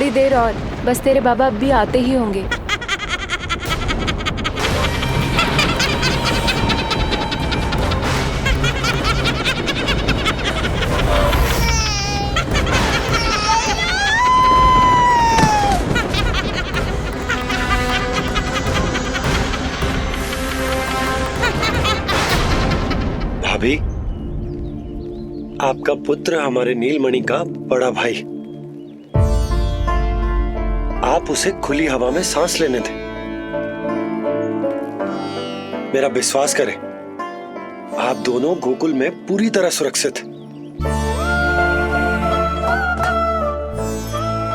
थोड़ी देर और, बस तेरे बाबा अब भी आते ही होंगे। भाभी, आपका पुत्र हमारे नीलमणि का बड़ा भाई। आप उसे खुली हवा में सांस लेने दें। मेरा विश्वास करें, आप दोनों गोकुल में पूरी तरह सुरक्षित हैं।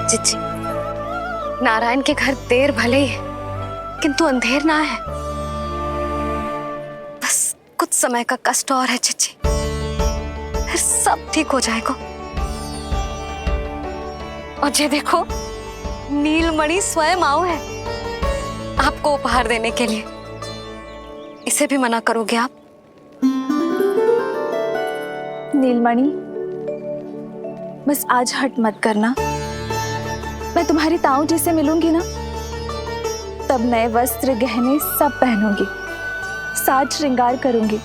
चिच्ची, नारायण के घर देर भले ही है, किंतु अंधेर ना है। बस कुछ समय का कष्ट और है चिच्ची, फिर सब ठीक हो जाएगा। और ये देखो, नीलमणि स्वयं आओ है आपको उपहार देने के लिए। इसे भी मना करोगे आप? नीलमणि, बस आज हट मत करना। मैं तुम्हारी ताऊ जी से मिलूंगी ना, तब नए वस्त्र गहने सब पहनूंगी, साज श्रृंगार करूंगी,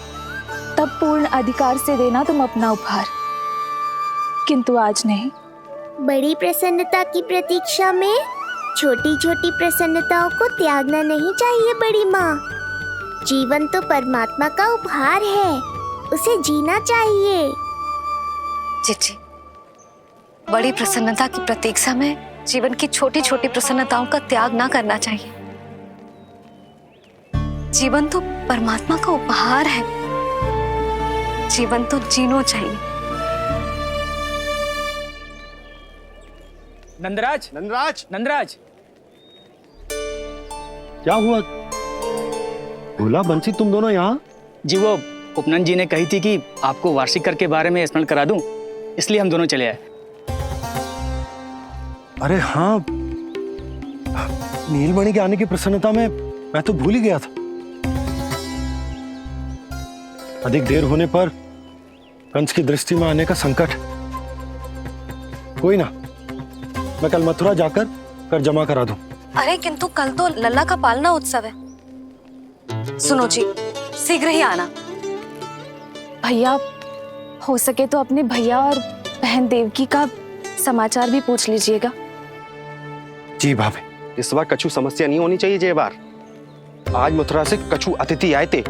तब पूर्ण अधिकार से देना तुम अपना उपहार, किंतु आज नहीं। बड़ी प्रसन्नता की प्रतीक्षा में छोटी छोटी प्रसन्नताओं को त्यागना नहीं चाहिए बड़ी माँ। जीवन तो परमात्मा का उपहार है, उसे जीना चाहिए। चिच्ची, बड़ी प्रसन्नता की प्रतीक्षा में जीवन की छोटी छोटी प्रसन्नताओं का त्याग ना करना चाहिए। जीवन तो परमात्मा का उपहार है, जीवन तो जीना चाहिए। नंदराज, नंदराज, नंदराज, क्या हुआ? भोला, बंसी, तुम दोनों यहाँ? जी वो उपनंद जी ने कही थी कि आपको वार्षिक कर के बारे में स्मरण करा दूं, इसलिए हम दोनों चले आए। अरे हाँ, नीलमणि के आने की प्रसन्नता में मैं तो भूल ही गया था। अधिक देर होने पर कंस की दृष्टि में आने का संकट। कोई ना, मैं कल मथुरा जाकर कर जमा करा दूं। अरे किंतु कल तो लल्ला का पालना उत्सव है। सुनो जी, शीघ्र ही आना। भैया, हो सके तो अपने भैया और बहन देवकी का समाचार भी पूछ लीजिएगा। जी भाभी। इस बार कछु समस्या नहीं होनी चाहिए। ये बार आज मथुरा से कछु अतिथि आए थे,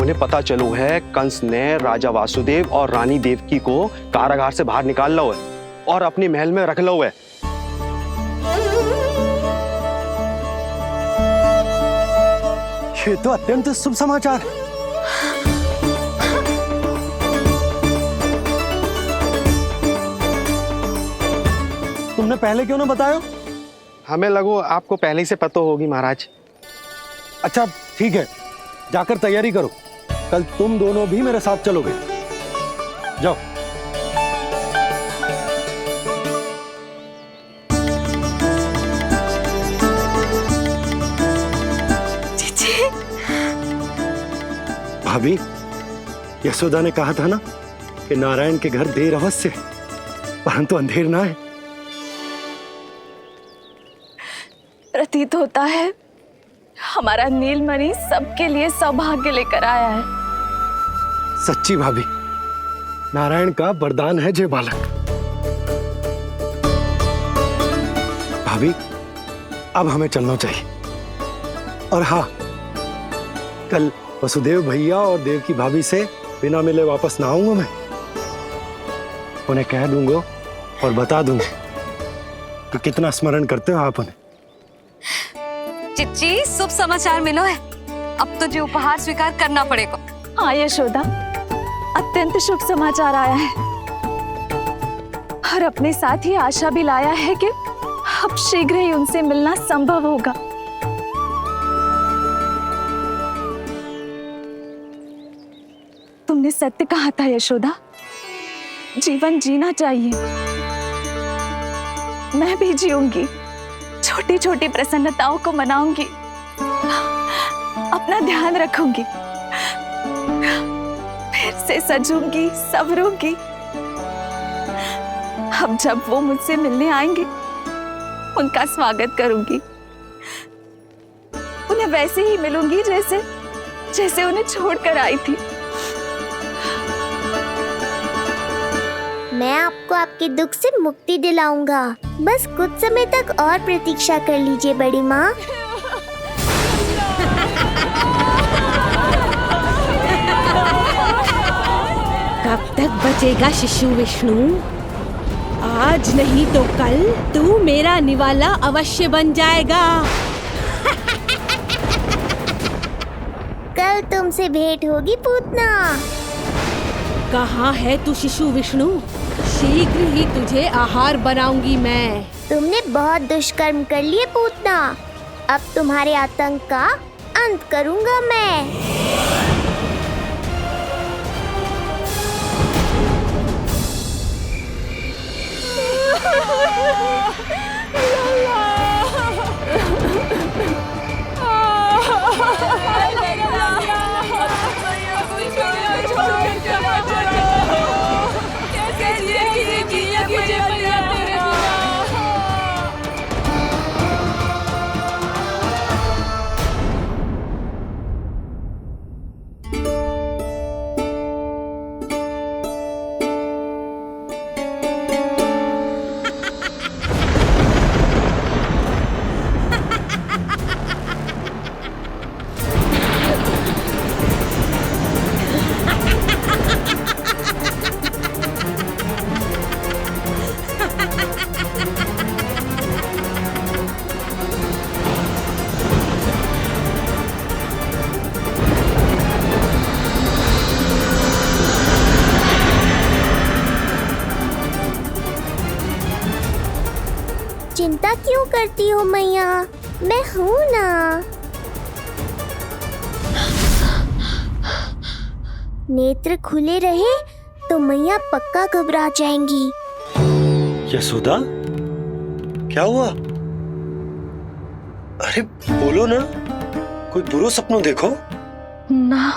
उन्हें पता चलो है कंस ने राजा वासुदेव और रानी देवकी को कारागार से बाहर निकाल लो है और अपने महल में रख लो है। ये तो अत्यंत शुभ समाचार है। तुमने पहले क्यों ना बताया? हमें लगो आपको पहले ही से पता होगी महाराज। अच्छा ठीक है, जाकर तैयारी करो, कल तुम दोनों भी मेरे साथ चलोगे। जाओ। भाभी, यशोदा ने कहा था ना कि नारायण के घर देर अवश्य है, परंतु अंधेर ना है। प्रतीत होता है हमारा नीलमणि सबके लिए सौभाग्य लेकर आया है। सच्ची भाभी, नारायण का वरदान है जे बालक। भाभी, अब हमें चलना चाहिए। और हाँ, कल वसुदेव भैया और देव की भाभी से बिना मिले वापस ना आऊंगा मैं। उन्हें कह दूंगा और बता दूंगा कि कितना स्मरण करते हो आप उन्हें। चिच्ची, शुभ समाचार मिलो है, अब तो जो उपहार स्वीकार करना पड़ेगा। हाँ यशोदा, अत्यंत शुभ समाचार आया है और अपने साथ ही आशा भी लाया है कि अब शीघ्र ही उनसे मिलना संभव होगा। तुमने सत्य कहा था यशोदा, जीवन जीना चाहिए। मैं भी जीऊंगी, छोटी छोटी प्रसन्नताओं को मनाऊंगी, अपना ध्यान रखूंगी, फिर से सजूंगी, संवरूंगी। अब जब वो मुझसे मिलने आएंगे उनका स्वागत करूंगी। उन्हें वैसे ही मिलूंगी जैसे जैसे उन्हें छोड़कर आई थी। मैं आपको आपके दुख से मुक्ति दिलाऊंगा। बस कुछ समय तक और प्रतीक्षा कर लीजिए बड़ी माँ। कब तक बचेगा शिशु विष्णु? आज नहीं तो कल तू मेरा निवाला अवश्य बन जाएगा। कल तुमसे भेंट होगी पूतना। कहाँ है तू शिशु विष्णु? शीघ्र ही तुझे आहार बनाऊंगी मैं। तुमने बहुत दुष्कर्म कर लिए पूतना। अब तुम्हारे आतंक का अंत करूंगा मैं। चिंता क्यों करती हो मैया? मैं हूँ ना। नेत्र खुले रहे तो मैया पक्का घबरा जाएंगी। यशोदा, क्या हुआ? अरे बोलो ना, कोई बुरा सपना देखो। ना,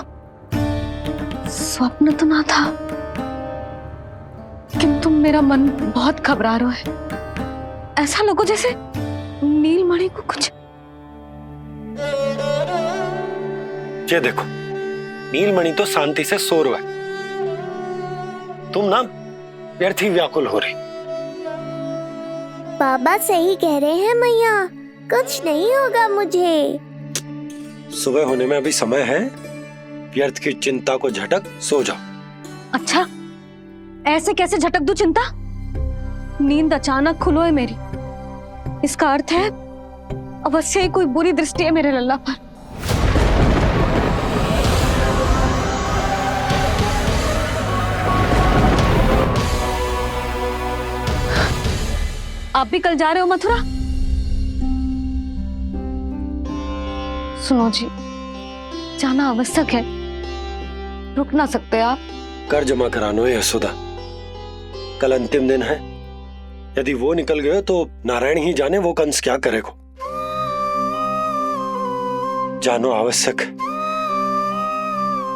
स्वप्न तो ना था, किंतु मेरा मन बहुत घबरा रहा है। ऐसा लगो जैसे नीलमणि को कुछ। ये देखो, नीलमणि तो शांति से सो रहा है। तुम ना व्यर्थ ही व्याकुल हो रही। बाबा सही कह रहे हैं मैया, कुछ नहीं होगा मुझे। सुबह होने में अभी समय है। व्यर्थ की चिंता को झटक सो जाओ। अच्छा, ऐसे कैसे झटक दूं चिंता? नींद अचानक खुलो है मेरी। इसका अर्थ है अवश्य ही कोई बुरी दृष्टि है मेरे लल्ला पर। आप भी कल जा रहे हो मथुरा? सुनो जी, जाना आवश्यक है, रुक ना सकते आप? कर जमा करानो है यशोदा। कल अंतिम दिन है। यदि वो निकल गए तो नारायण ही जाने वो कंस क्या करेगा। जानो आवश्यक।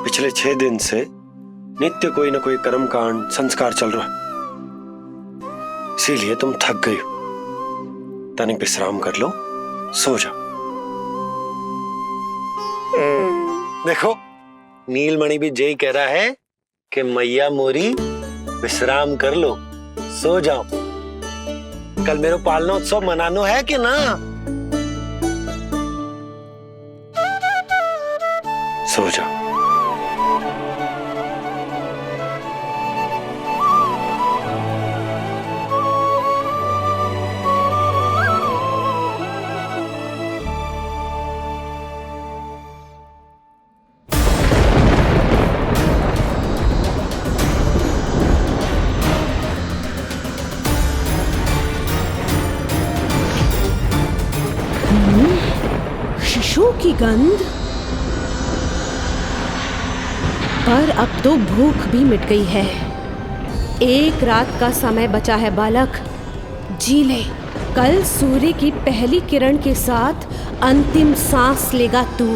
पिछले 6 दिन से नित्य कोई ना कोई कर्मकांड संस्कार चल रहा है, इसीलिए तुम थक गई हो। तनिक विश्राम कर लो, सो जाओ। देखो, नीलमणि भी जय कह रहा है कि मैया मोरी विश्राम कर लो, सो जाओ। कल मेरो पालना उत्सव मनानो है कि ना? सो जाओ। शिशु की गंध। पर अब तो भूख भी मिट गई है। एक रात का समय बचा है बालक, जी ले। कल सूर्य की पहली किरण के साथ अंतिम सांस लेगा तू।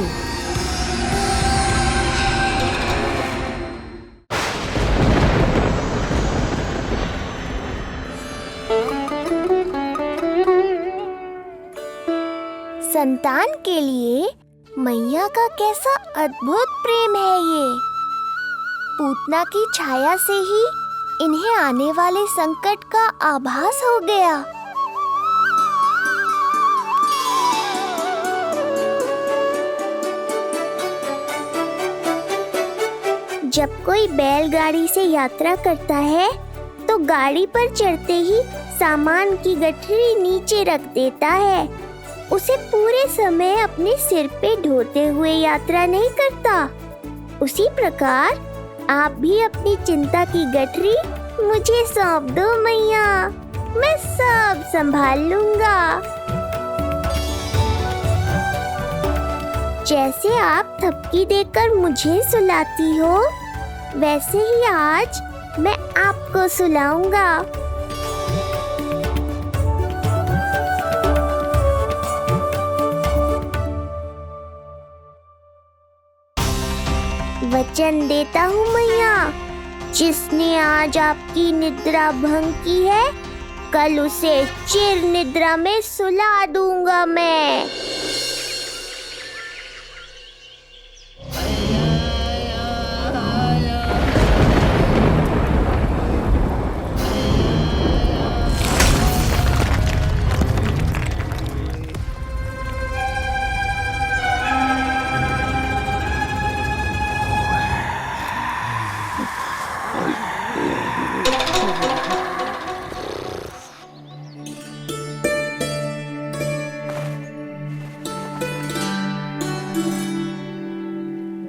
संतान के लिए मैया का कैसा अद्भुत प्रेम है ये। पूतना की छाया से ही इन्हें आने वाले संकट का आभास हो गया। जब कोई बैलगाड़ी से यात्रा करता है तो गाड़ी पर चढ़ते ही सामान की गठरी नीचे रख देता है। उसे पूरे समय अपने सिर पे ढोते हुए यात्रा नहीं करता। उसी प्रकार आप भी अपनी चिंता की गठरी मुझे सौंप दो मैया, मैं सब संभाल लूंगा। जैसे आप थपकी देकर मुझे सुलाती हो, वैसे ही आज मैं आपको सुलाऊंगा। वचन देता हूँ मैया, जिसने आज आपकी निद्रा भंग की है, कल उसे चिर निद्रा में सुला दूंगा मैं।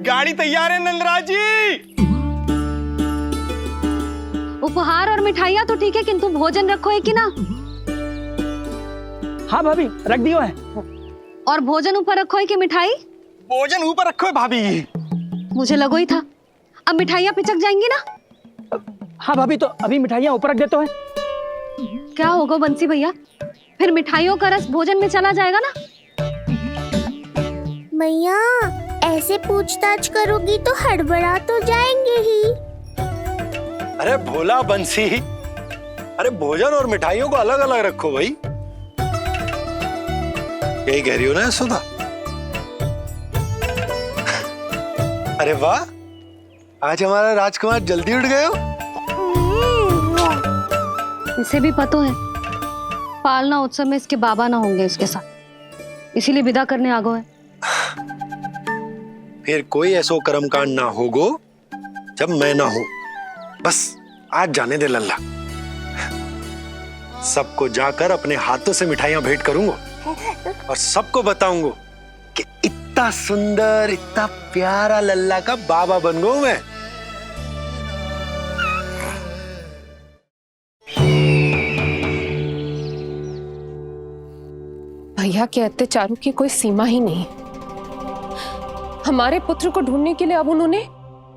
गाड़ी तैयार है नंदराज जी। उपहार और मिठाइयाँ तो ठीक है, किंतु भोजन रखो है कि ना? हाँ भाभी, रख दियो है। और भोजन ऊपर रखो है कि मिठाई? भोजन ऊपर रखो है भाभी। मुझे लगो ही था, अब मिठाइयाँ पिचक जाएंगी ना? हाँ भाभी, तो अभी मिठाइयाँ ऊपर रख देते हैं। क्या होगा बंसी भैया, फिर मिठाइयों का रस भोजन में चला जाएगा ना? मैया ऐसे पूछताछ करोगी तो हड़बड़ा तो जाएंगे ही। अरे भोला बंसी, अरे भोजन और मिठाइयों को अलग अलग रखो भाई। यही कह रही हो ना सुधा? अरे वाह, आज हमारा राजकुमार जल्दी उठ गए हो। इसे भी पता है पालना उत्सव में इसके बाबा ना होंगे इसके साथ, इसीलिए विदा करने आ गए हैं। फिर कोई ऐसो कर्मकांड ना होगो जब मैं ना हूं। बस आज जाने दे लल्ला, सबको जाकर अपने हाथों से मिठाइयां भेंट करूंगा और सबको बताऊंगा कि इतना सुंदर, इतना प्यारा लल्ला का बाबा बन गया मैं। भैया के अत्याचारों की कोई सीमा ही नहीं। हमारे पुत्र को ढूंढने के लिए अब उन्होंने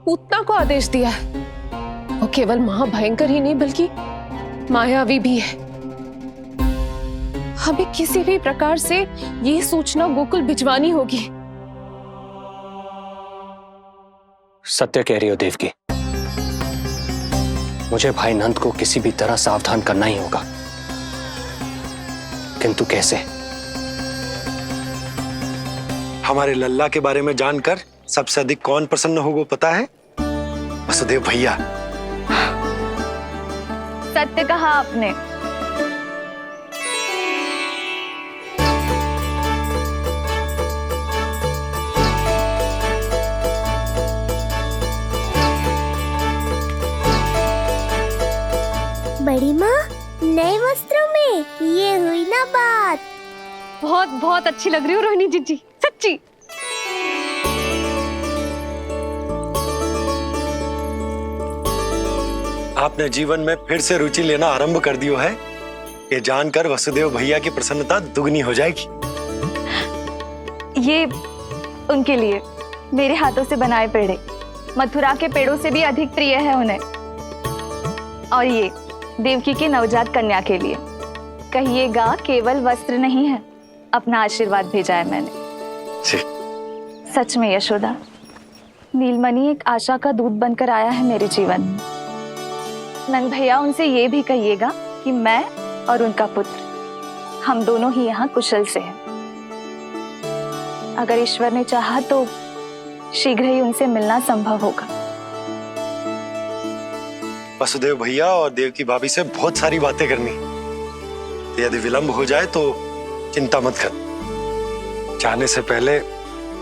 पूतना को आदेश दिया है। वो केवल महाभयंकर ही नहीं बल्कि मायावी भी है। हमें किसी भी प्रकार से ये सूचना गोकुल भिजवानी होगी। सत्य कह रही हो देवकी, मुझे भाई नंद को किसी भी तरह सावधान करना ही होगा, किंतु कैसे? हमारे लल्ला के बारे में जानकर सबसे अधिक कौन प्रसन्न होगा पता है? वसुदेव भैया। सत्य कहा आपने। बड़ी माँ, नए वस्त्रों में ये हुई ना बात। बहुत बहुत अच्छी लग रही हो रोहिणी जीजी, सच्ची। आपने जीवन में फिर से रुचि लेना आरंभ कर दियो है, ये जानकर वसुदेव भैया की प्रसन्नता दुगनी हो जाएगी। ये उनके लिए मेरे हाथों से बनाए पेड़े मथुरा के पेड़ों से भी अधिक प्रिय है उन्हें, और ये देवकी की नवजात कन्या के लिए। कहिएगा केवल वस्त्र नहीं है, अपना आशीर्वाद भेजा है मैंने। सच में यशोदा, नीलमणि एक आशा का दूत बनकर आया है मेरे जीवन में। नंद भैया, उनसे ये भी कहिएगा कि मैं और उनका पुत्र, हम दोनों ही यहाँ कुशल से हैं। अगर ईश्वर ने चाहा तो शीघ्र ही उनसे मिलना संभव होगा। वसुदेव भैया और देव की भाभी से बहुत सारी बातें करनी, यदि विलंब हो जाए तो चिंता मत कर, जाने से पहले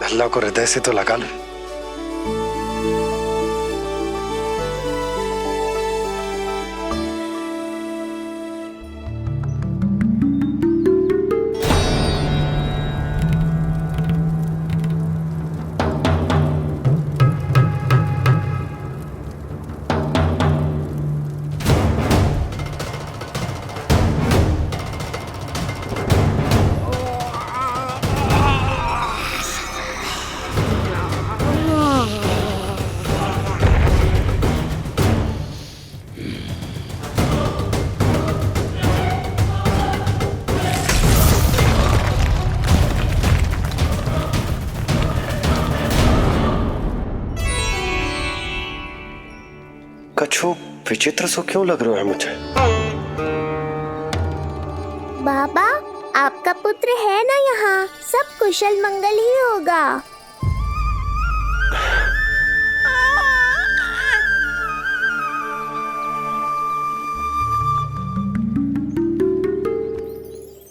अल्लाह को हृदय से तो लगा लो। कछु विचित्र सो क्यों लग रहा है मुझे? बाबा, आपका पुत्र है ना यहाँ, सब कुशल मंगल ही होगा।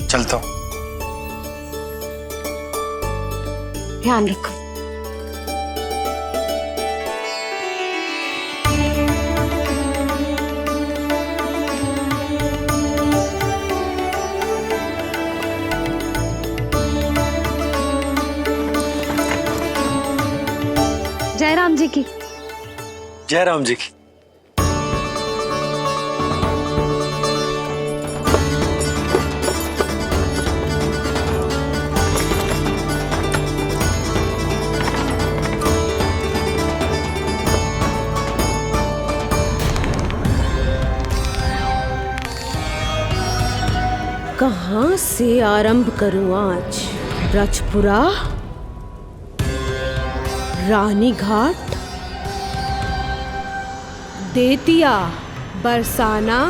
चलता हूँ। ध्यान रखो। जय राम जी की। जय राम जी की। कहाँ से आरंभ करूं आज? ब्रजपुरा, रानी घाट, देतिया, बरसाना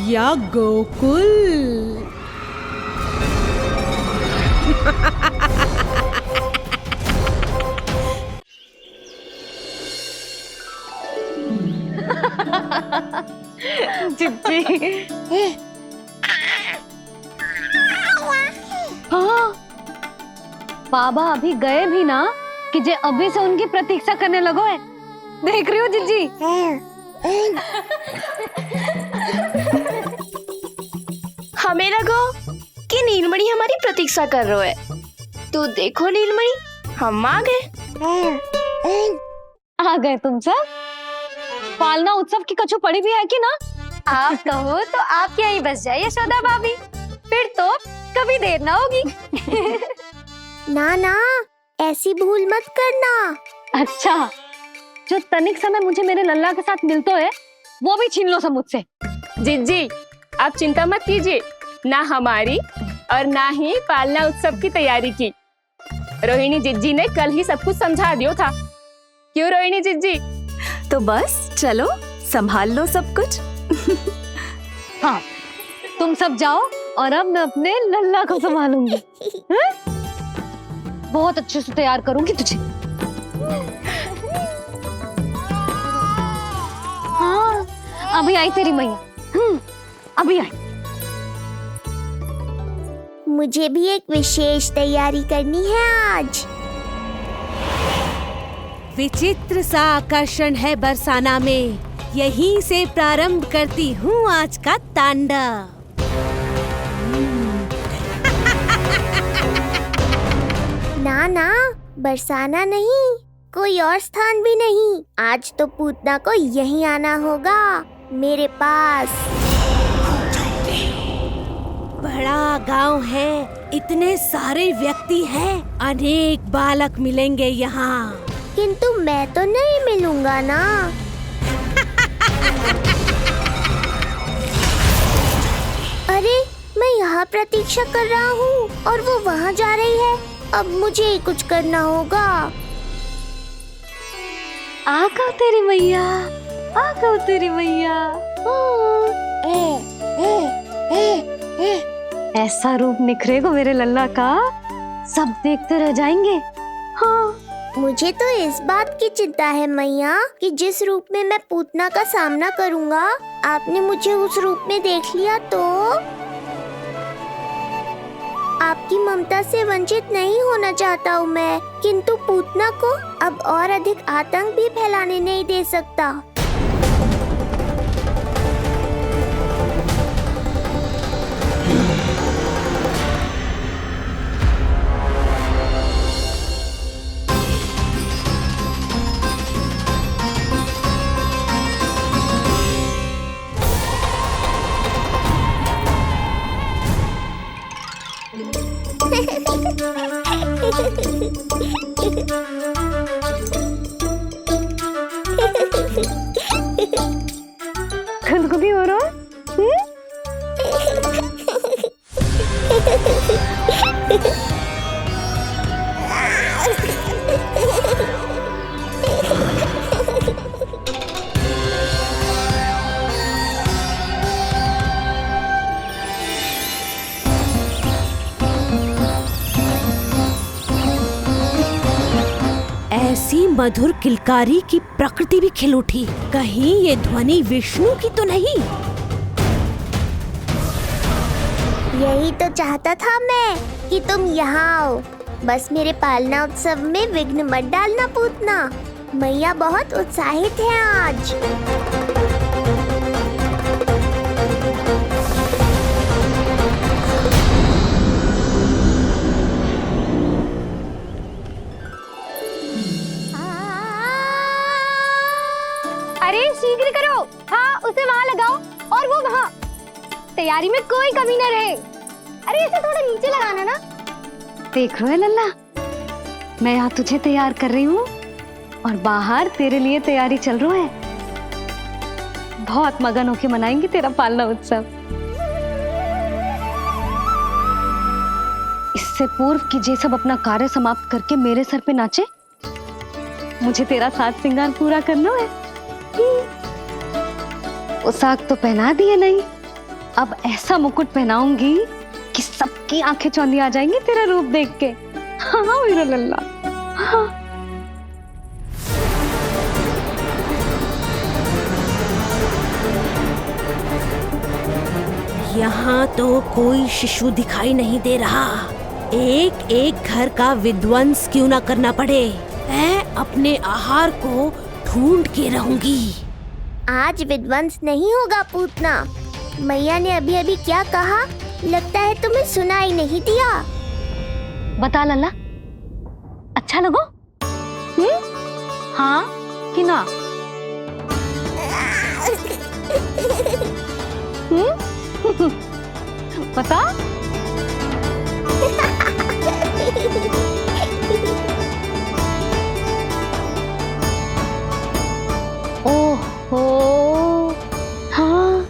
या गोकुल? चिट्ठी। हाँ, बाबा अभी गए भी ना कि जे अभी से उनकी प्रतीक्षा करने लगो है। देख रही हो जिज्जी? हमें लगो कि नीलमणि हमारी प्रतीक्षा कर रहे है, तो देखो नीलमणि, हम आ गए। आ गए तुम सब? पालना उत्सव की कछु पड़ी भी है कि ना? आप कहो तो आप यहीं बस जाइए यशोदा भाभी, फिर तो कभी देर ना होगी। ना ना, ऐसी भूल मत करना। अच्छा, जो तनिक समय मुझे मेरे लल्ला के साथ मिलते है वो भी छीन लो सब मुझसे। जिज्जी, आप चिंता मत कीजिए, ना हमारी और ना ही पालना उत्सव की तैयारी की। रोहिणी जिज्जी ने कल ही सब कुछ समझा दिया था। क्यों रोहिणी जिज्जी? तो बस चलो, संभाल लो सब कुछ। हाँ, तुम सब जाओ और अब मैं अपने लल्ला को संभालूंगी। बहुत अच्छे से तैयार करूंगी तुझे। हाँ, अभी आई तेरी मैया। अभी आई। मुझे भी एक विशेष तैयारी करनी है आज। विचित्र सा आकर्षण है बरसाना में, यहीं से प्रारंभ करती हूँ आज का तांडव। ना ना, बरसाना नहीं, कोई और स्थान भी नहीं। आज तो पूतना को यहीं आना होगा, मेरे पास। बड़ा गांव है, इतने सारे व्यक्ति हैं, अनेक बालक मिलेंगे यहाँ। किंतु मैं तो नहीं मिलूंगा ना। अरे, मैं यहाँ प्रतीक्षा कर रहा हूँ और वो वहाँ जा रही है। अब मुझे ही कुछ करना होगा। आ गओ तेरी मैया, आ गओ तेरी मैया। ऐसा रूप निखरेगा मेरे लल्ला का सब देखते रह जाएंगे। हाँ, मुझे तो इस बात की चिंता है मैया कि जिस रूप में मैं पूतना का सामना करूंगा, आपने मुझे उस रूप में देख लिया तो आपकी ममता से वंचित नहीं होना चाहता हूँ मैं, किंतु पूतना को अब और अधिक आतंक भी फैलाने नहीं दे सकता। खुदकुदी हो रहा है? ऐसी मधुर किलकारी की प्रकृति भी खिल उठी। कहीं ये ध्वनि विष्णु की तो नहीं? यही तो चाहता था मैं कि तुम यहाँ आओ। बस मेरे पालना उत्सव में विघ्न मत डालना पूतना। मैया बहुत उत्साहित है आज। अरे शीघ्र करो। हाँ, उसे वहाँ लगाओ और वो वहाँ। तैयारी में कोई कमी न रहे। अरे इसे थोड़ा नीचे लगाना ना। देख रहे लल्ला, मैं यहाँ तुझे तैयार कर रही हूँ और बाहर तेरे लिए तैयारी चल रहा है। बहुत मगन होके मनाएंगे तेरा पालना उत्सव। इससे पूर्व कि जे सब अपना कार्य समाप्त करके मेरे सर पे नाचे, मुझे तेरा साज श्रृंगार पूरा करना है। पोशाक तो पहना दिए नहीं, अब ऐसा मुकुट पहनाऊंगी कि सबकी आंखें चौंधी आ जाएंगी तेरा रूप देख के। हाँ मेरा लल्ला, हाँ। यहाँ तो कोई शिशु दिखाई नहीं दे रहा। एक एक घर का विध्वंस क्यों ना करना पड़े, मैं अपने आहार को ढूंढ के रहूंगी। आज विध्वंस नहीं होगा पूतना। मैया ने अभी अभी क्या कहा, लगता है तुम्हें सुनाई नहीं दिया। बता लल्ला, अच्छा लगो? हाँ कि ना? बता। ओहो, हाँ।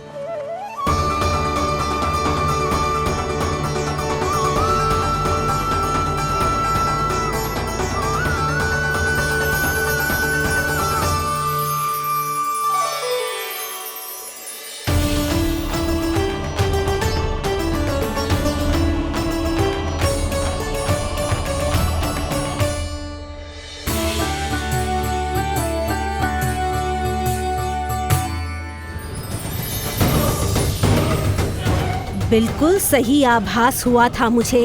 बिल्कुल सही आभास हुआ था मुझे,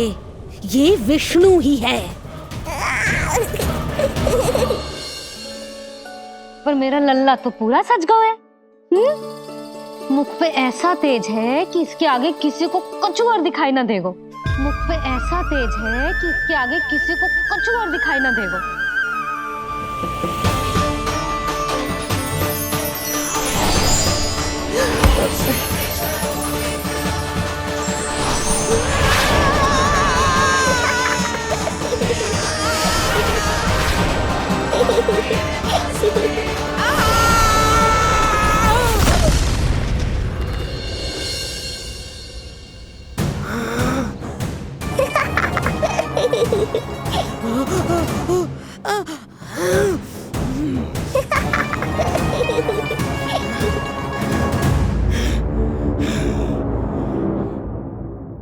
ये विष्णु ही है। पर मेरा लल्ला तो पूरा सज गया है। मुख पे ऐसा तेज है कि इसके आगे किसी को कुछ और दिखाई ना देगो। मुख पे ऐसा तेज है कि इसके आगे किसी को कुछ और दिखाई ना देगो।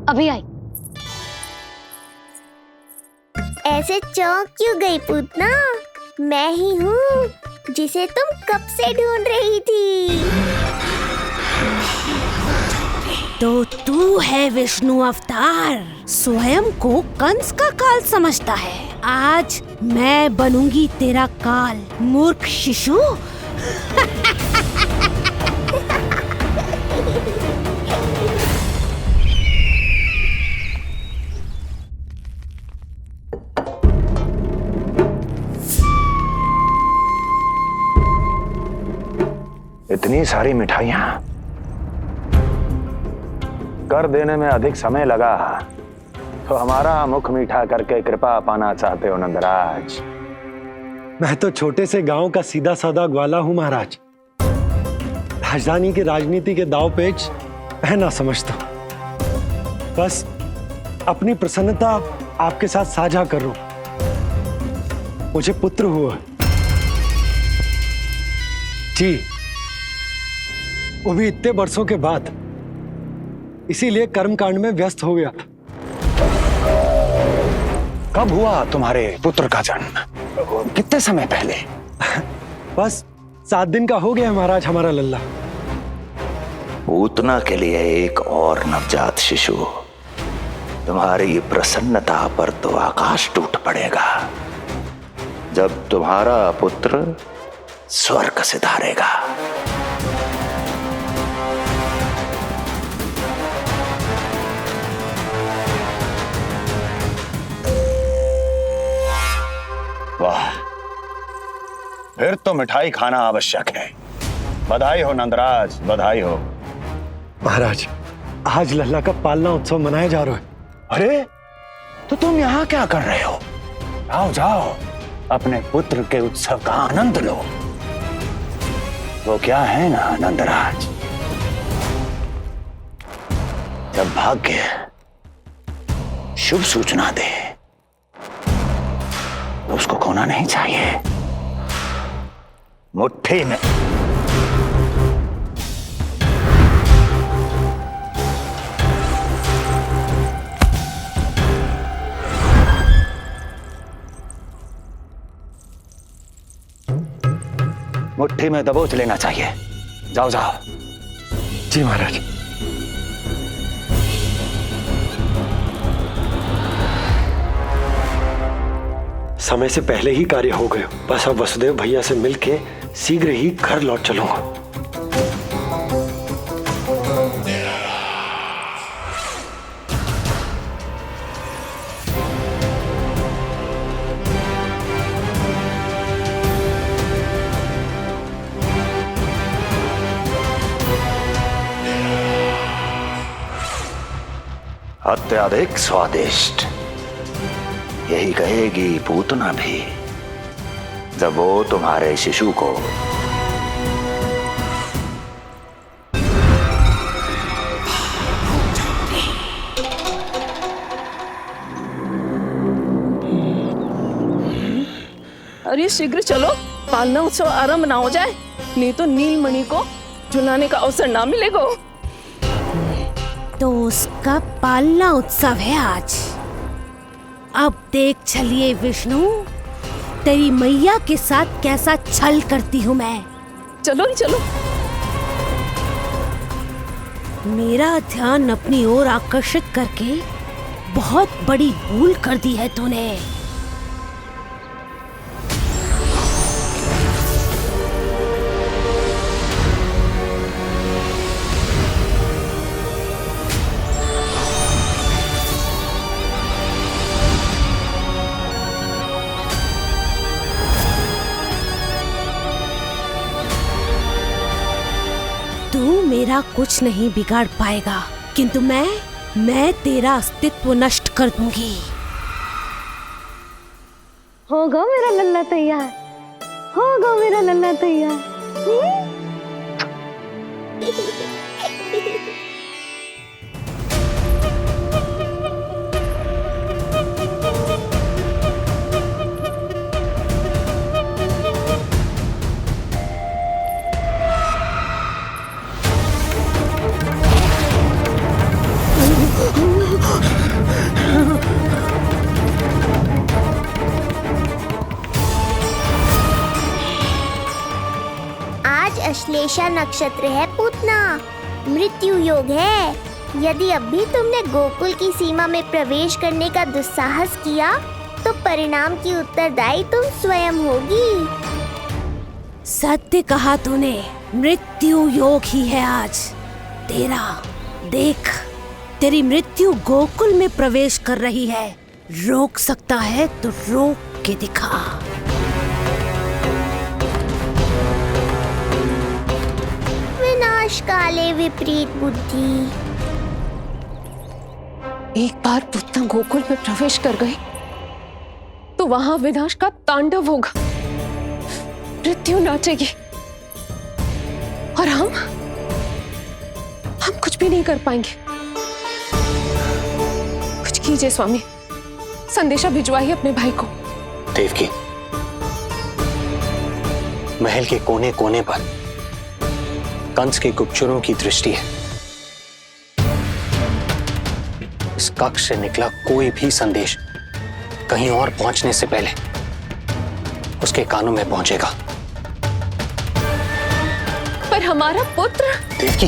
अभी आई। ऐसे चौंक क्यों गई पूतना? मैं ही हूँ जिसे तुम कब से ढूंढ रही थी। तो तू है विष्णु अवतार, स्वयं को कंस का काल समझता है। आज मैं बनूंगी तेरा काल, मूर्ख शिशु। इतनी सारी मिठाइयां कर देने में अधिक समय लगा तो हमारा मुख मीठा करके कृपा पाना चाहते हो नंदराज? मैं तो छोटे से गांव का सीधा साधा ग्वाला हूं महाराज। राजधानी की राजनीति के दाव पेच मैं ना समझता। बस अपनी प्रसन्नता आपके साथ साझा कर रहा हूं। मुझे पुत्र हुआ जी, वो भी इतने वर्षों के बाद, इसीलिए कर्मकांड में व्यस्त हो गया। कब हुआ तुम्हारे पुत्र का जन्म? कितने समय पहले? बस 7 दिन का हो गया महाराज हमारा लल्ला। पूतना के लिए एक और नवजात शिशु। तुम्हारी प्रसन्नता पर तो आकाश टूट पड़ेगा जब तुम्हारा पुत्र स्वर्ग सिधारेगा। वाह, फिर तो मिठाई खाना आवश्यक है। बधाई हो नंदराज, बधाई हो। महाराज, आज लल्ला का पालना उत्सव मनाया जा रहा है। अरे, तो तुम यहाँ क्या कर रहे हो? जाओ जाओ, अपने पुत्र के उत्सव का आनंद लो। वो क्या है ना नंदराज, जब भाग्य शुभ सूचना दे तो उसको खोना नहीं चाहिए। मुट्ठी में मुट्ठी में दबोच लेना चाहिए। जाओ जाओ। जी महाराज। समय से पहले ही कार्य हो गए। बस अब वसुदेव भैया से मिलके शीघ्र ही घर लौट चलूंगा। अत्यधिक स्वादिष्ट, यही कहेगी पूतना भी जब वो तुम्हारे शिशु को अरे शीघ्र चलो, पालना उत्सव आरंभ ना हो जाए, नहीं तो नीलमणि को झुलाने का अवसर ना मिलेगा। तो उसका पालना उत्सव है आज। अब देख चलिए विष्णु, तेरी मैया के साथ कैसा छल करती हूँ मैं। चलो चलो। मेरा ध्यान अपनी ओर आकर्षित करके बहुत बड़ी भूल कर दी है तूने। तू मेरा कुछ नहीं बिगाड़ पाएगा, किंतु मैं तेरा अस्तित्व नष्ट कर दूंगी। होगा मेरा लल्ला तैयार, होगा मेरा लल्ला तैयार। मृगशीर्षा नक्षत्र है पूतना, मृत्यु योग है। यदि अभी तुमने गोकुल की सीमा में प्रवेश करने का दुस्साहस किया तो परिणाम की उत्तरदायी तुम स्वयं होगी। सत्य कहा तूने, मृत्यु योग ही है आज तेरा। देख, तेरी मृत्यु गोकुल में प्रवेश कर रही है। रोक सकता है तो रोक के दिखा। विनाश काले विपरीत बुद्धि। एक बार पूतना गोकुल में प्रवेश कर गए तो वहां विनाश का तांडव होगा, मृत्यु नाचेगी और हम कुछ भी नहीं कर पाएंगे। कुछ कीजिए स्वामी, संदेशा भिजवाइए अपने भाई को। देवकी, महल के कोने कोने पर कंस के गुप्तचरों की दृष्टि है। इस कक्ष से निकला कोई भी संदेश कहीं और पहुंचने से पहले उसके कानों में पहुंचेगा। पर हमारा पुत्र। देवकी,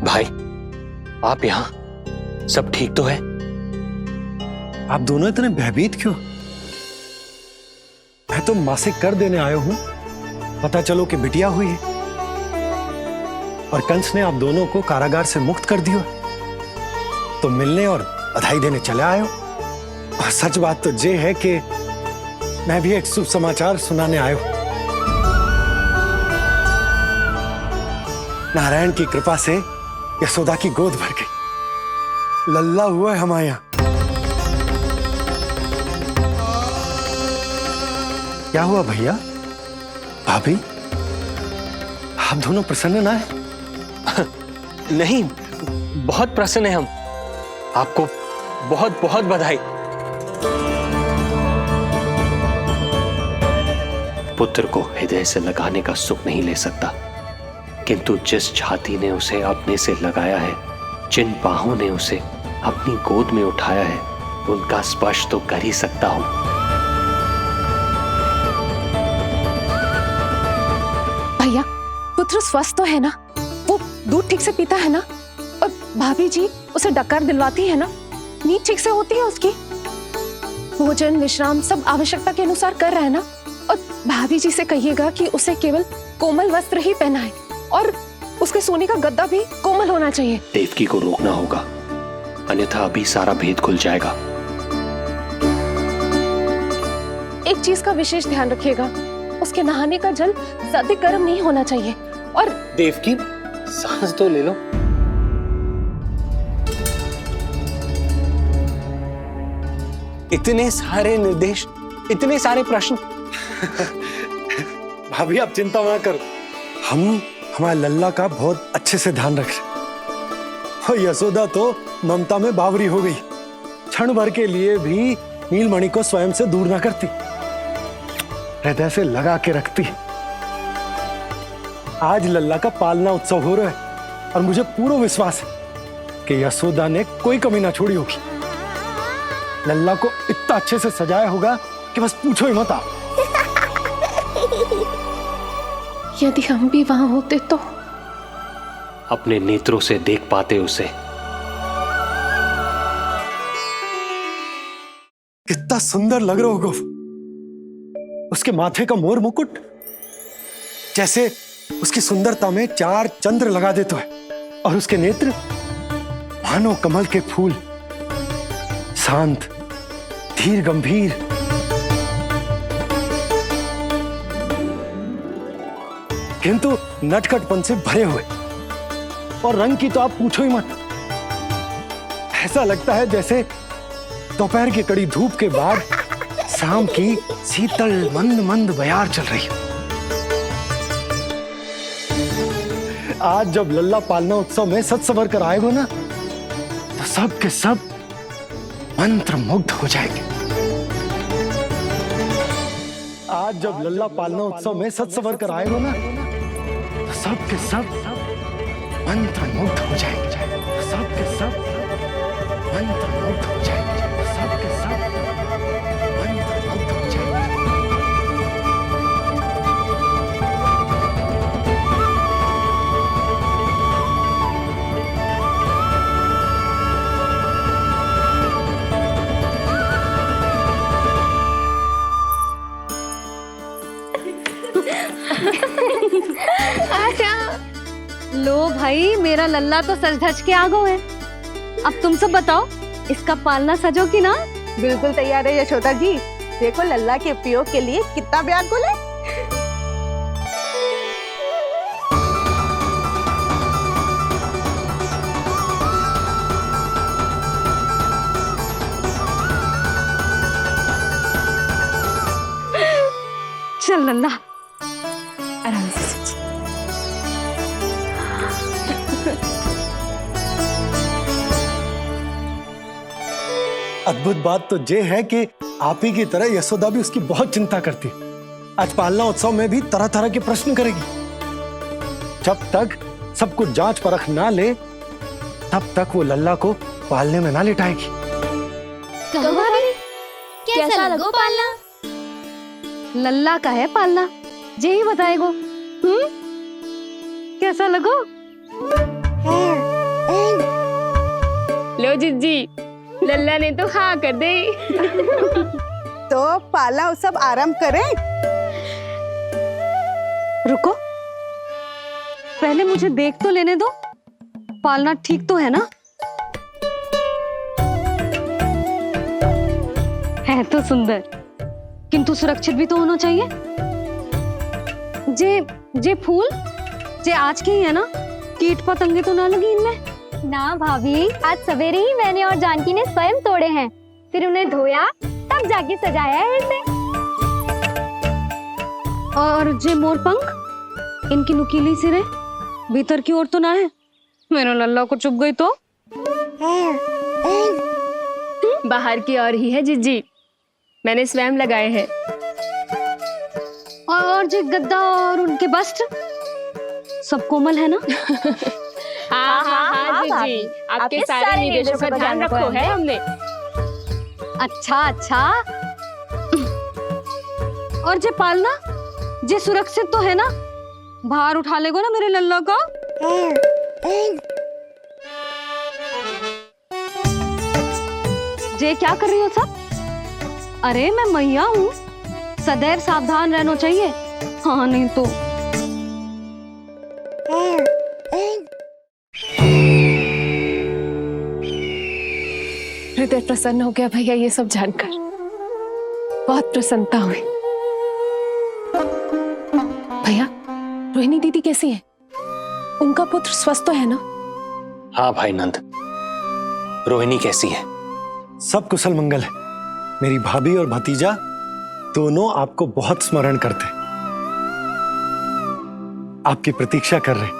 भाई, आप यहाँ सब ठीक तो है? आप दोनों इतने भयभीत क्यों? मैं तो मासिक कर देने आया हूं, पता चलो कि बिटिया हुई है और कंस ने आप दोनों को कारागार से मुक्त कर दिया, तो मिलने और बधाई देने चले आए हो। और सच बात तो ये है कि मैं भी एक शुभ समाचार सुनाने आया हूं। नारायण की कृपा से यशोदा की गोद भर गई, लल्ला हुआ है हमारे यहां। क्या हुआ भैया, भाभी, आप दोनों प्रसन्न ना है? नहीं, बहुत प्रसन्न है हम। आपको बहुत बहुत बधाई। पुत्र को हृदय से लगाने का सुख नहीं ले सकता, किंतु जिस छाती ने उसे अपने से लगाया है, जिन बाहों ने उसे अपनी गोद में उठाया है, उनका स्पर्श तो कर ही सकता हूं। भैया, पुत्र स्वस्थ तो है ना? वो दूध ठीक से पीता है ना? और भाभी जी उसे डकार दिलवाती है ना? नींद ठीक से होती है उसकी? भोजन विश्राम सब आवश्यकता के अनुसार कर रहा है ना? और भाभी जी से कहिएगा कि उसे केवल कोमल वस्त्र ही पहनाए और उसके सोने का गद्दा भी कोमल होना चाहिए। देवकी को रोकना होगा, अन्यथा अभी सारा भेद खुल जाएगा। एक चीज का विशेष ध्यान रखिएगा, उसके नहाने का जल ज्यादा गर्म नहीं होना चाहिए। और देवकी, सांस तो ले लो। इतने सारे निर्देश, इतने सारे प्रश्न। भाभी आप चिंता ना करो, हम हमारे लल्ला का बहुत अच्छे से ध्यान रख रहे। और यशोदा तो ममता में बावरी हो गई, क्षण भर के लिए भी नीलमणि को स्वयं से दूर ना करती, हृदय से लगा के रखती। आज लल्ला का पालना उत्सव हो रहा है और मुझे पूरा विश्वास है कि यशोदा ने कोई कमी ना छोड़ी होगी। लल्ला को इतना अच्छे से सजाया होगा कि बस पूछो ही मत आप। यदि हम भी वहां होते तो अपने नेत्रों से देख पाते उसे। कितना सुंदर लग रहा होगा उसके माथे का मोर मुकुट, जैसे उसकी सुंदरता में 4 चंद्र लगा देते हैं। और उसके नेत्र मानो कमल के फूल, शांत, धीर गंभीर। किंतु नटखटपन से भरे हुए, और रंग की तो आप पूछो ही मत। ऐसा लगता है जैसे दोपहर की कड़ी धूप के बाद शाम की शीतल मंद मंद बयार चल रही है। आज जब लल्ला पालना उत्सव में सज सवर कर आएगा ना, तो सब के सब मंत्र मुग्ध हो जाएंगे। आज जब लल्ला पालना उत्सव में सच संवर कर आएगा ना, तो सब के सब मंत्रमुग्ध हो जाएंगे। सब के सब मंत्रमुग्ध हो जाएंगे। सब के सब मंत्रमुग्ध हो जाएंगे। लो भाई, मेरा लल्ला तो सज धज के आ गो है। अब तुम सब बताओ, इसका पालना सजो कि ना? बिल्कुल तैयार है यशोदा जी। देखो लल्ला के उपयोग के लिए कितना व्याकुल है। चल लल्ला, आराम से सच। अद्भुत बात तो ये है कि आप ही की तरह यशोदा भी उसकी बहुत चिंता करती। आज पालना उत्सव में भी तरह तरह के प्रश्न करेगी। जब तक सब कुछ जांच परख ना ले, तब तक वो लल्ला को पालने में ना लिटाएगी। कहो भाभी, कैसा लगो पालना? लल्ला का है पालना, यही बताएगो। कैसा लगो? लो जिज्जी, लल्ला ने तो हाँ कर दे। तो पालना उत्सव आरंभ करें। रुको, पहले मुझे देख तो लेने दो। पालना ठीक तो है ना? है तो सुंदर, किंतु सुरक्षित भी तो होना चाहिए। जे फूल जे आज के ही है ना, कीट पतंगे तो ना लगी इनमें? ना भाभी, आज सवेरे ही मैंने और जानकी ने स्वयं तोड़े हैं, फिर उन्हें धोया, तब जाके सजाया है इसे। और जे मोर पंख, इनकी नुकीली सिरे भीतर की ओर तो ना है? मेरा लल्ला को चुभ गई तो? बाहर की ओर ही है जिज्जी, मैंने स्वयं लगाए हैं। और जे गद्दा और उनके वस्त्र सब कोमल है ना? हाँ जिज्जी, आपके सारे निर्देशों का ध्यान रखो है हमने। अच्छा। और जे पालना, जे सुरक्षित तो है ना? बाहर उठा लेगो ना मेरे लल्ला को? जे क्या कर रही हो सब? अरे मैं मैया हूँ, सदैव सावधान रहना चाहिए। हाँ नहीं तो। हृदय प्रसन्न हो गया भैया ये सब जानकर, बहुत प्रसन्नता हुई। भैया, रोहिणी दीदी कैसी है? उनका पुत्र स्वस्थ तो है ना? हाँ भाई नंद, रोहिणी कैसी है? सब कुशल मंगल है। मेरी भाभी और भतीजा दोनों आपको बहुत स्मरण करते, आपकी प्रतीक्षा कर रहे।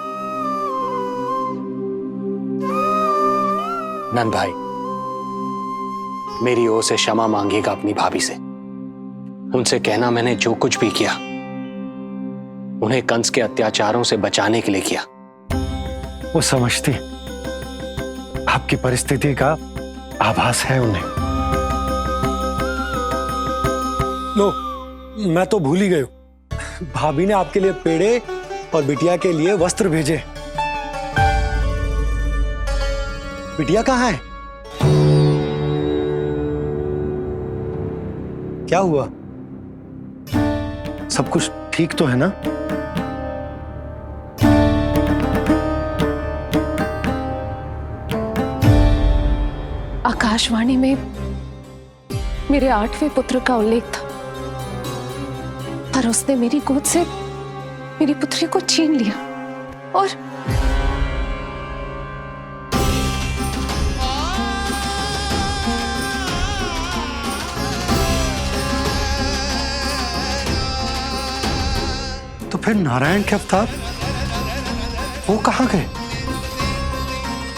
नंद भाई, मेरी ओर से क्षमा मांगिएगा अपनी भाभी से। उनसे कहना मैंने जो कुछ भी किया, उन्हें कंस के अत्याचारों से बचाने के लिए किया। वो समझती, आपकी परिस्थिति का आभास है उन्हें। लो, मैं तो भूल ही गई हूं। भाभी ने आपके लिए पेड़े और बिटिया के लिए वस्त्र भेजे। बिटिया कहाँ है? क्या हुआ? सब कुछ ठीक तो है ना? आकाशवाणी में मेरे 8वें पुत्र का उल्लेख था, पर उसने मेरी गोद से मेरी पुत्री को छीन लिया और तो फिर नारायण के अवतार वो कहाँ गए?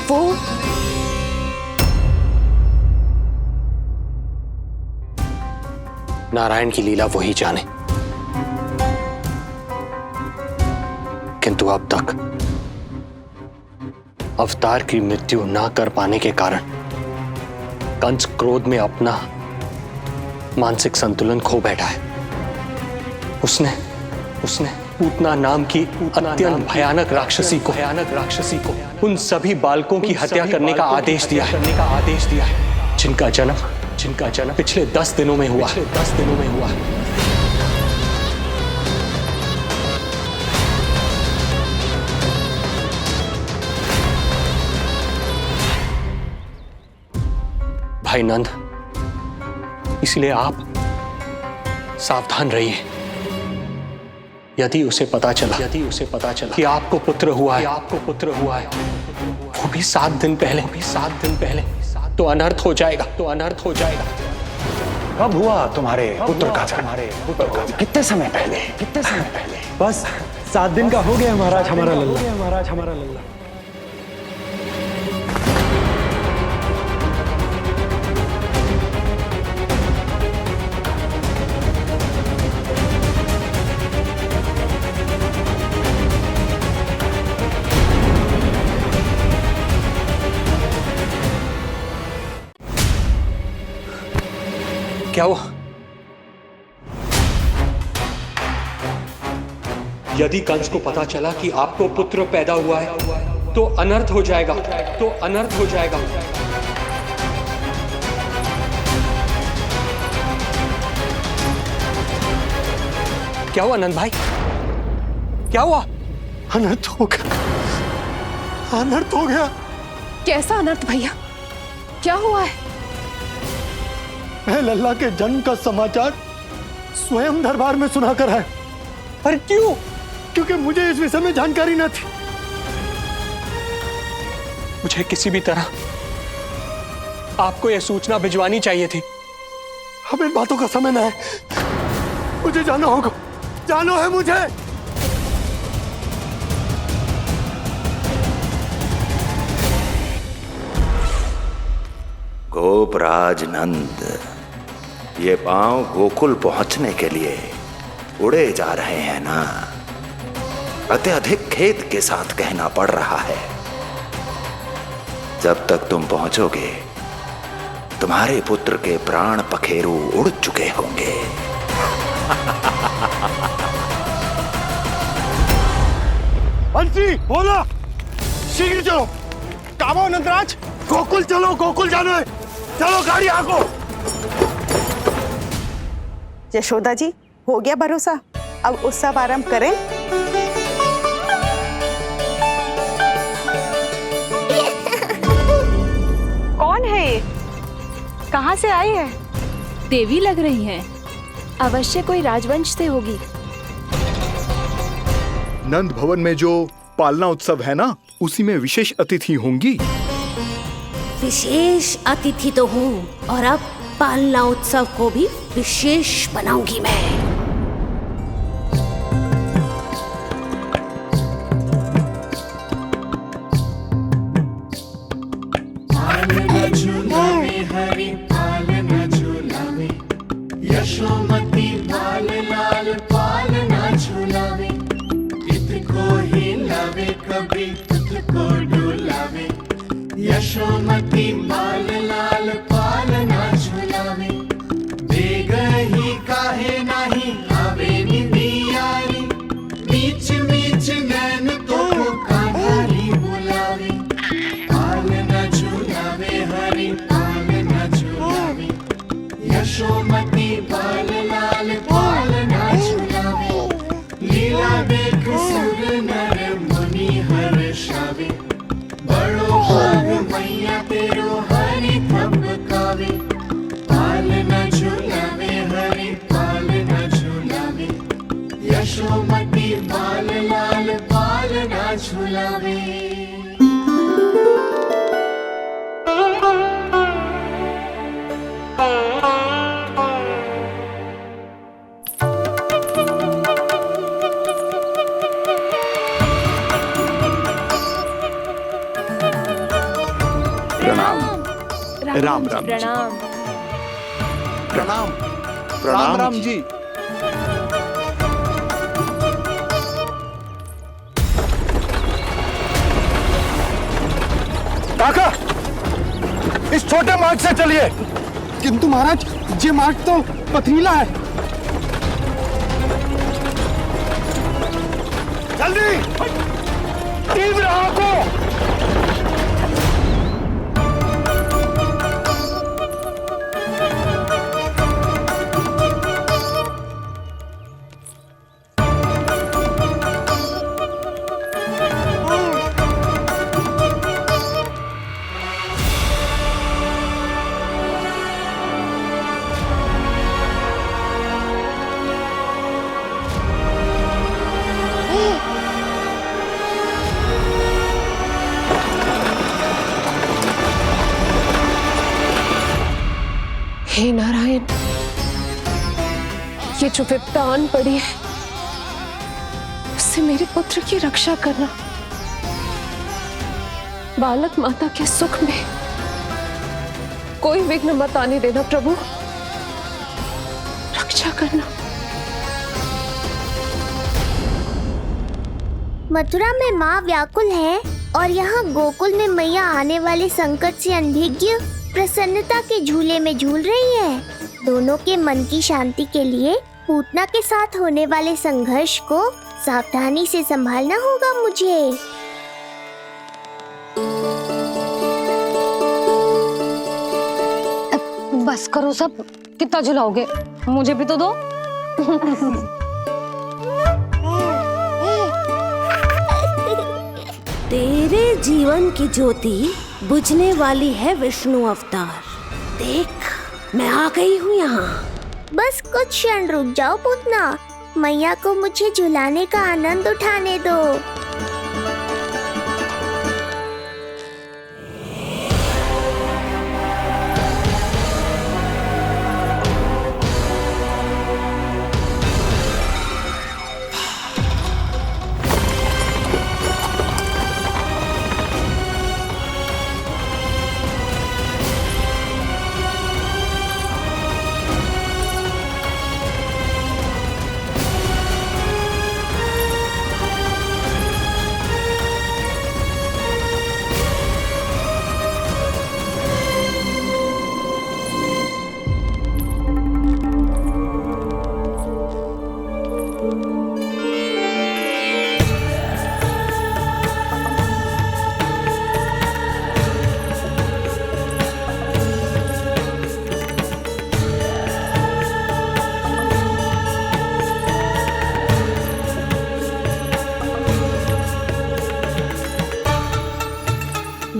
वो नारायण की लीला वही जाने। किंतु अब तक अवतार की मृत्यु ना कर पाने के कारण कंस क्रोध में अपना मानसिक संतुलन खो बैठा है। उसने पूतना नाम की अत्यंत भयानक राक्षसी को उन सभी बालकों की हत्या करने का आदेश दिया है जिनका जन्म पिछले 10 दिनों में हुआ है। भाई नंद, इसलिए आप सावधान रहिए। यदि उसे पता चला कि आपको पुत्र हुआ है वो भी 7 दिन पहले तो अनर्थ हो जाएगा। कब हुआ तुम्हारे पुत्र का जन्म? कितने समय पहले? बस 7 दिन का हो गया महाराज हमारा लल्ला। क्या हुआ? यदि कंस को पता चला कि आपको पुत्र पैदा हुआ है तो अनर्थ हो जाएगा। क्या हुआ नंद भाई? क्या हुआ? अनर्थ हो गया। कैसा अनर्थ भैया? क्या हुआ है? मैं लल्ला के जन्म का समाचार स्वयं दरबार में सुनाकर आया। पर क्यों? क्योंकि मुझे इस विषय में जानकारी न थी। मुझे किसी भी तरह आपको यह सूचना भिजवानी चाहिए थी। अब इन बातों का समय न है, मुझे जाना होगा। जाना है मुझे। गोपराज नंद, ये पांव गोकुल पहुंचने के लिए उड़े जा रहे हैं ना? अत्यधिक खेद के साथ कहना पड़ रहा है। जब तक तुम पहुंचोगे तुम्हारे पुत्र के प्राण पखेरु उड़ चुके होंगे। बंसी बोला, शीघ्र चलो। कामो नंदराज, गोकुल चलो, गोकुल जाना है। चलो गाड़ी आगो। यशोदा जी, हो गया भरोसा, अब उत्सव आरंभ करें। कौन है ये? कहाँ से आई है? देवी लग रही हैं। अवश्य कोई राजवंश से होगी। नंद भवन में जो पालना उत्सव है ना, उसी में विशेष अतिथि होंगी। विशेष अतिथि तो हूँ, और अब पालना उत्सव को भी विशेष बनाऊंगी मैं। यशोमती बाल लाल पालना झूलावे, इतको हिलावे कभी तुझको डुलावे। यशोमती बाल लाल पालना झूलावे, बेग ही काहे नाही आवे निंदियारी। मीच मीच नैन तो कान्हारी बुलावे, पालना झूलावे हरि पालना झूलावे। यशोमती बाल लाल पालना झूलावे, लीला देख सुर नर मुनि हर्षावे। बड़ो भाग मैया तेरो हरि थपकावे, पालना झूलावे हरि पालना झूलावे। यशोमती बाल लाल पालना झूलावे। राम राम प्रणाम। प्रणाम प्रणाम राम जी। इस छोटे मार्ग से चलिए। किंतु महाराज, ये मार्ग तो पथरीला है। जल्दी तीव्र आंखों। हे नारायण, ये जो विपदा आन पड़ी है उससे मेरे पुत्र की रक्षा करना। बालक माता के सुख में कोई विघ्न मत आने देना प्रभु, रक्षा करना। मथुरा में माँ व्याकुल है और यहाँ गोकुल में मैया आने वाले संकट से अनभिज्ञ प्रसन्नता के झूले में झूल रही है। दोनों के मन की शांति के लिए पूतना के साथ होने वाले संघर्ष को सावधानी से संभालना होगा मुझे। बस करो सब, कितना झुलाओगे, मुझे भी तो दो। तेरे जीवन की ज्योति बुझने वाली है विष्णु अवतार। देख, मैं आ गई हूँ यहाँ। बस कुछ क्षण रुक जाओ पूतना, मैया को मुझे झुलाने का आनंद उठाने दो।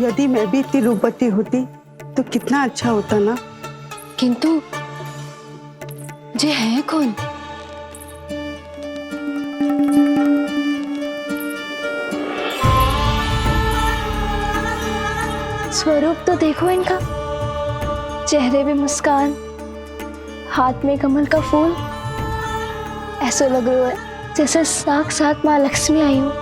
यदि मैं भी इतनी रूपवती होती तो कितना अच्छा होता ना। किंतु ये है कौन? स्वरूप तो देखो इनका, चेहरे पे मुस्कान, हाथ में कमल का फूल। ऐसा लग रहा है जैसे साक्षात माँ लक्ष्मी आई हो।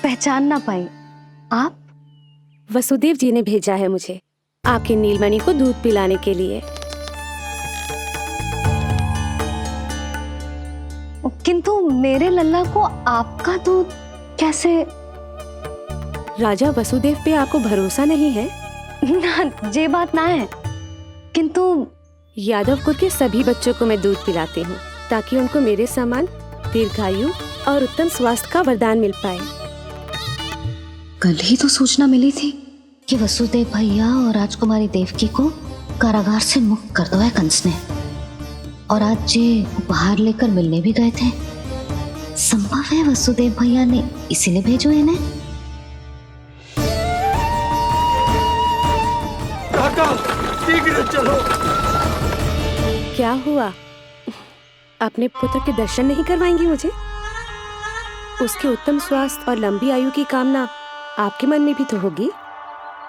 पहचान ना पाई। आप? वसुदेव जी ने भेजा है मुझे आपकी नीलमणि को दूध पिलाने के लिए। किंतु मेरे लल्ला को आपका दूध कैसे? राजा वसुदेव पे आपको भरोसा नहीं है? ना, ये बात ना है। किंतु यादव कुल के सभी बच्चों को मैं दूध पिलाती हूँ ताकि उनको मेरे समान दीर्घायु और उत्तम स्वास्थ्य का वरदान मिल पाए। कल ही तो सूचना मिली थी कि वसुदेव भैया और राजकुमारी देवकी को कारागार से मुक्त कर दो है कंस ने, और आज ये उपहार लेकर मिलने भी गए थे। संभव है वसुदेव भैया ने इसीलिए भेजो इन्हें। काका, शीघ्र चलो। क्या हुआ? अपने पुत्र के दर्शन नहीं करवाएंगी मुझे? उसके उत्तम स्वास्थ्य और लंबी आयु की कामना आपके मन में भी तो होगी।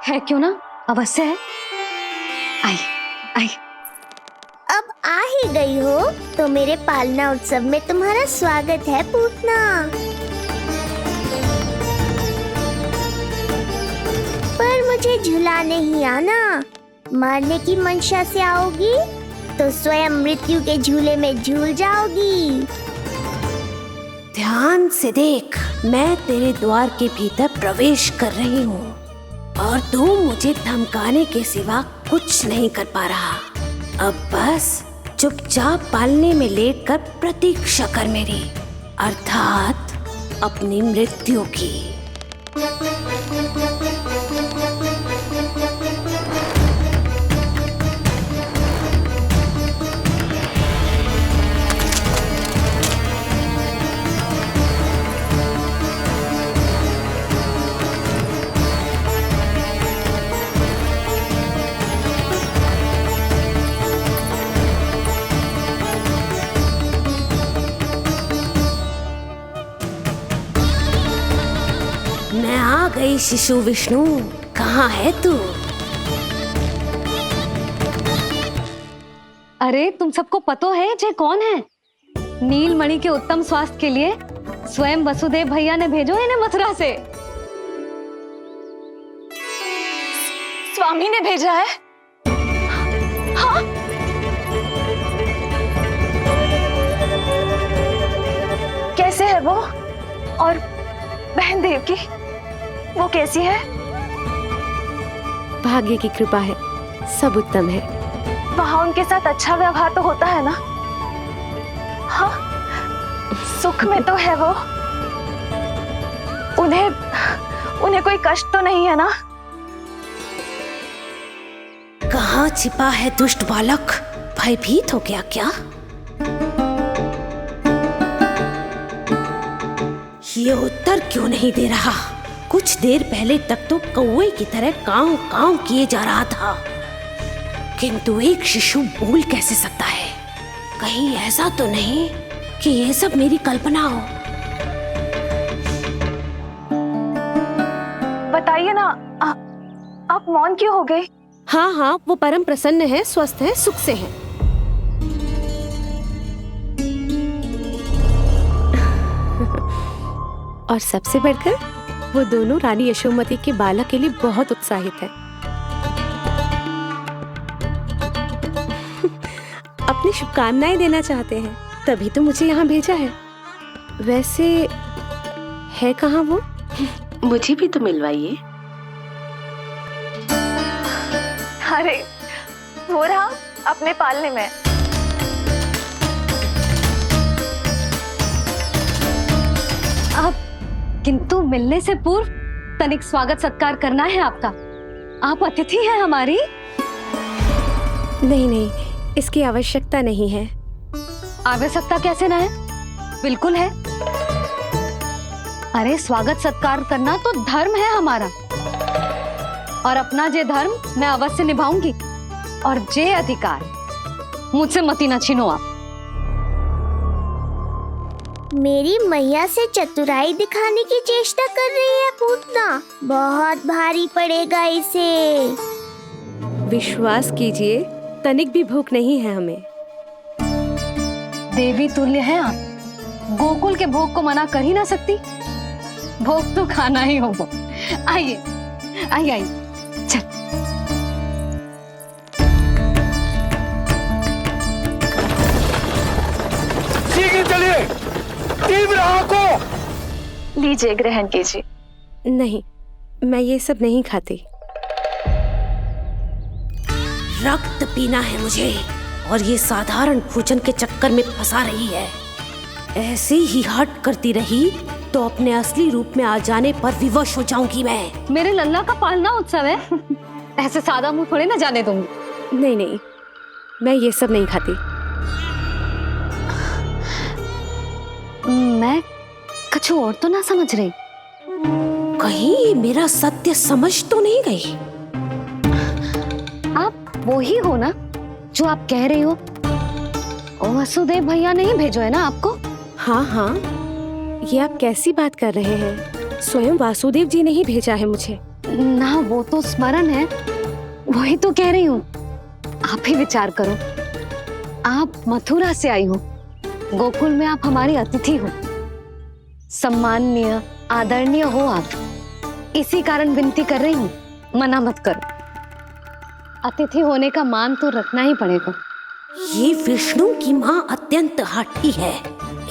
है क्यों ना, अवश्य है। आई आई। अब आ ही गई हो तो मेरे पालना उत्सव में तुम्हारा स्वागत है पूतना। पर मुझे झुलाने ही आना, मारने की मंशा से आओगी तो स्वयं मृत्यु के झूले में झूल जाओगी। ध्यान से देख, मैं तेरे द्वार के भीतर प्रवेश कर रही हूँ और तू मुझे धमकाने के सिवा कुछ नहीं कर पा रहा। अब बस चुपचाप पालने में लेटकर प्रतीक्षा कर मेरी, अर्थात अपनी मृत्यु की। मैं आ गई शिशु विष्णु, कहाँ है तू? अरे तुम सबको पतो है जे कौन है? नीलमणि के उत्तम स्वास्थ्य के लिए स्वयं वसुदेव भैया ने भेजो इन्हें मथुरा से। स्वामी ने भेजा है? हाँ? कैसे है वो? और बहन देवकी, वो कैसी है? भाग्य की कृपा है, सब उत्तम है। वहाँ उनके साथ अच्छा व्यवहार तो होता है ना? हाँ, सुख में तो है वो। उन्हें कोई कष्ट तो नहीं है ना? कहाँ छिपा है दुष्ट बालक? भयभीत हो गया क्या? ये उत्तर क्यों नहीं दे रहा? कुछ देर पहले तक तो कौवे की तरह कांव कांव किए जा रहा था, किंतु एक शिशु बोल कैसे सकता है? कहीं ऐसा तो नहीं कि ये सब मेरी कल्पना हो? बताइए ना, आप मौन क्यों हो गए? हाँ हाँ, वो परम प्रसन्न है, स्वस्थ है, सुख से है। और सबसे बढ़कर वो दोनों रानी यशोमती के बालक के लिए बहुत उत्साहित है। अपनी शुभकामनाएं देना चाहते हैं, तभी तो मुझे यहाँ भेजा है। वैसे है कहाँ वो? मुझे भी तो मिलवाइए। अरे वो रहा अपने पालने में। अब किंतु मिलने से पूर्व तनिक स्वागत सत्कार करना है आपका। आप अतिथि हैं हमारी। नहीं नहीं, इसकी आवश्यकता नहीं है। आवश्यकता कैसे ना है? बिल्कुल है। अरे स्वागत सत्कार करना तो धर्म है हमारा, और अपना जे धर्म मैं अवश्य निभाऊंगी, और जे अधिकार मुझसे मती न छीनो आप। मेरी मैया से चतुराई दिखाने की चेष्टा कर रही है पूतना। बहुत भारी पड़ेगा इसे। विश्वास कीजिए, तनिक भी भूख नहीं है हमें। देवी तुल्य हैं आप, गोकुल के भोग को मना कर ही ना सकती। भोग तो खाना ही होगा। आइए आइए आइए, चल। शीघ्र चलिए, तीव्र आंखों। लीजिए, ग्रहण कीजिए। नहीं, मैं ये सब नहीं खाती। रक्त पीना है मुझे, और ये साधारण भोजन के चक्कर में फंसा रही है। ऐसे ही हट करती रही तो अपने असली रूप में आ जाने पर विवश हो जाऊंगी मैं। मेरे लल्ला का पालना उत्सव है, ऐसे सादा मुंह थोड़े ना जाने दूंगी। नहीं नहीं, मैं ये सब नहीं खाती। मैं कुछ और तो ना समझ रही। कहीं ये मेरा सत्य समझ तो नहीं गई? आप वो ही हो ना जो आप कह रही हो वसुदेव भैया ने ही भेजो है ना आपको? हाँ हाँ, ये आप कैसी बात कर रहे हैं? स्वयं वासुदेव जी ने ही भेजा है मुझे। ना वो तो स्मरण है, वही तो कह रही हूँ। आप ही विचार करो, आप मथुरा से आई हो, गोकुल में आप हमारी अतिथि हो, सम्माननीय आदरणीय हो आप। इसी कारण विनती कर रही हूँ, मना मत करो। अतिथि होने का मान तो रखना ही पड़ेगा। ये विष्णु की माँ अत्यंत हठी है।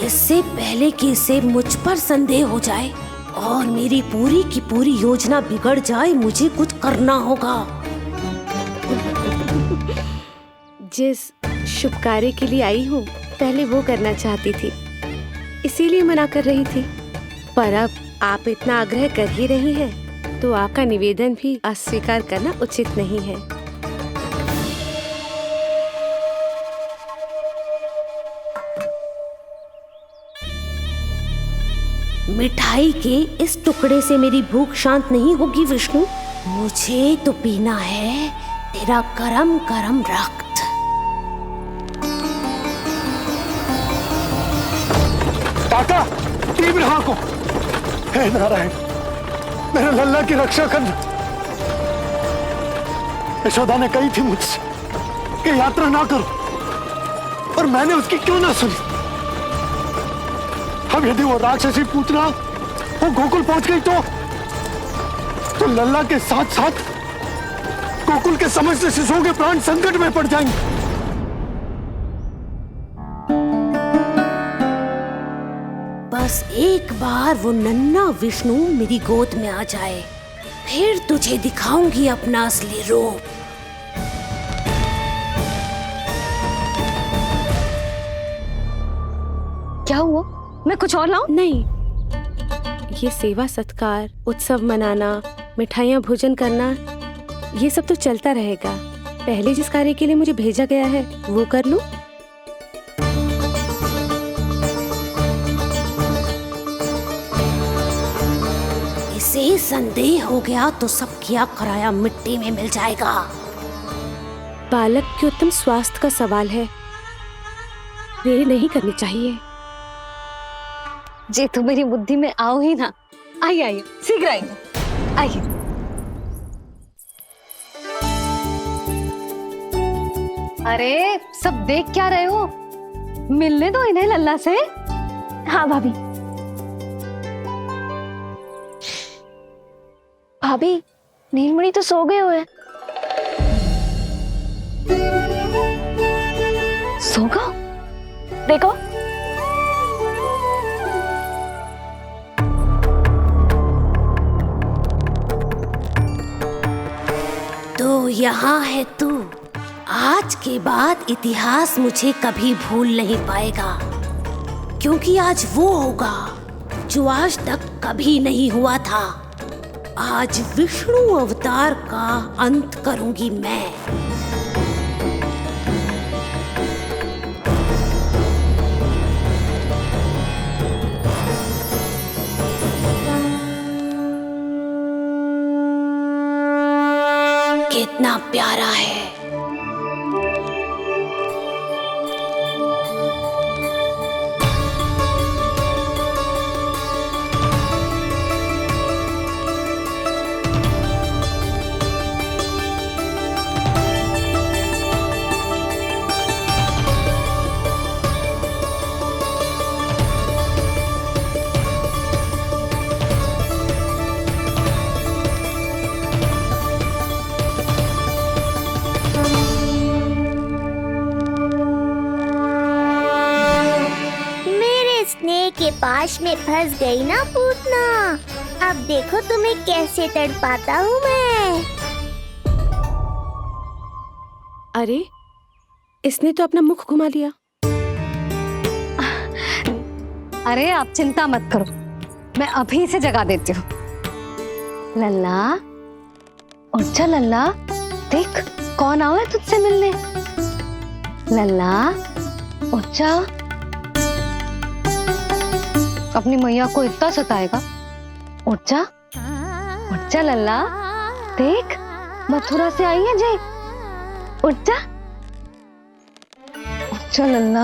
इससे पहले कि इसे मुझ पर संदेह हो जाए और मेरी पूरी की पूरी योजना बिगड़ जाए, मुझे कुछ करना होगा। जिस शुभ कार्य के लिए आई हूँ, पहले वो करना चाहती थी, इसीलिए मना कर रही थी। पर अब आप इतना आग्रह कर ही रही हैं, तो आपका निवेदन भी अस्वीकार करना उचित नहीं है। मिठाई के इस टुकड़े से मेरी भूख शांत नहीं होगी विष्णु। मुझे तो पीना है तेरा गरम गरम रक्त। काका, तीव्र हाँ को, हे नारायण, मेरे लल्ला की रक्षा करना। यशोदा ने कही थी मुझसे कि यात्रा ना करो, और मैंने उसकी क्यों ना सुनी। अब यदि वो राक्षसी पूतना वो गोकुल पहुंच गई तो लल्ला के साथ साथ गोकुल के समस्त शिशुओं के प्राण संकट में पड़ जाएंगे। बस एक बार वो नन्हा विष्णु मेरी गोद में आ जाए, फिर तुझे दिखाऊंगी अपना असली रूप। क्या हुआ? मैं कुछ और लाऊं? नहीं, ये सेवा सत्कार, उत्सव मनाना, मिठाइयाँ भोजन करना, ये सब तो चलता रहेगा। पहले जिस कार्य के लिए मुझे भेजा गया है वो कर लूं। इसे संदेह हो गया तो सब किया कराया मिट्टी में मिल जाएगा। बालक के उत्तम स्वास्थ्य का सवाल है, देरी नहीं करनी चाहिए। जे तो मेरी बुद्धि में आओ ही ना। आइए आइए, शीघ्र आइए, आइए। अरे सब देख क्या रहे हो? मिलने दो इन्हें लल्ला से। हाँ भाभी। भाभी, नीलमणि तो सो गए हुए। सो गो? देखो। तो यहाँ है तू। आज के बाद इतिहास मुझे कभी भूल नहीं पाएगा, क्योंकि आज वो होगा जो आज तक कभी नहीं हुआ था। आज विष्णु अवतार का अंत करूंगी मैं। कितना प्यारा है। के पास में फंस गई ना पूतना। अब देखो तुम्हें कैसे तड़पाता हूँ मैं। अरे, इसने तो अपना मुख घुमा लिया। अरे आप चिंता मत करो, मैं अभी से जगा देती हूँ। लल्ला, उठ जा लल्ला, देख कौन आया है तुझसे मिलने। लल्ला, उठ जा। अपनी मैया को इतना सताएगा? उठ जा लल्ला, देख मथुरा से आई है जय। उठ जा, उठ चल लल्ला,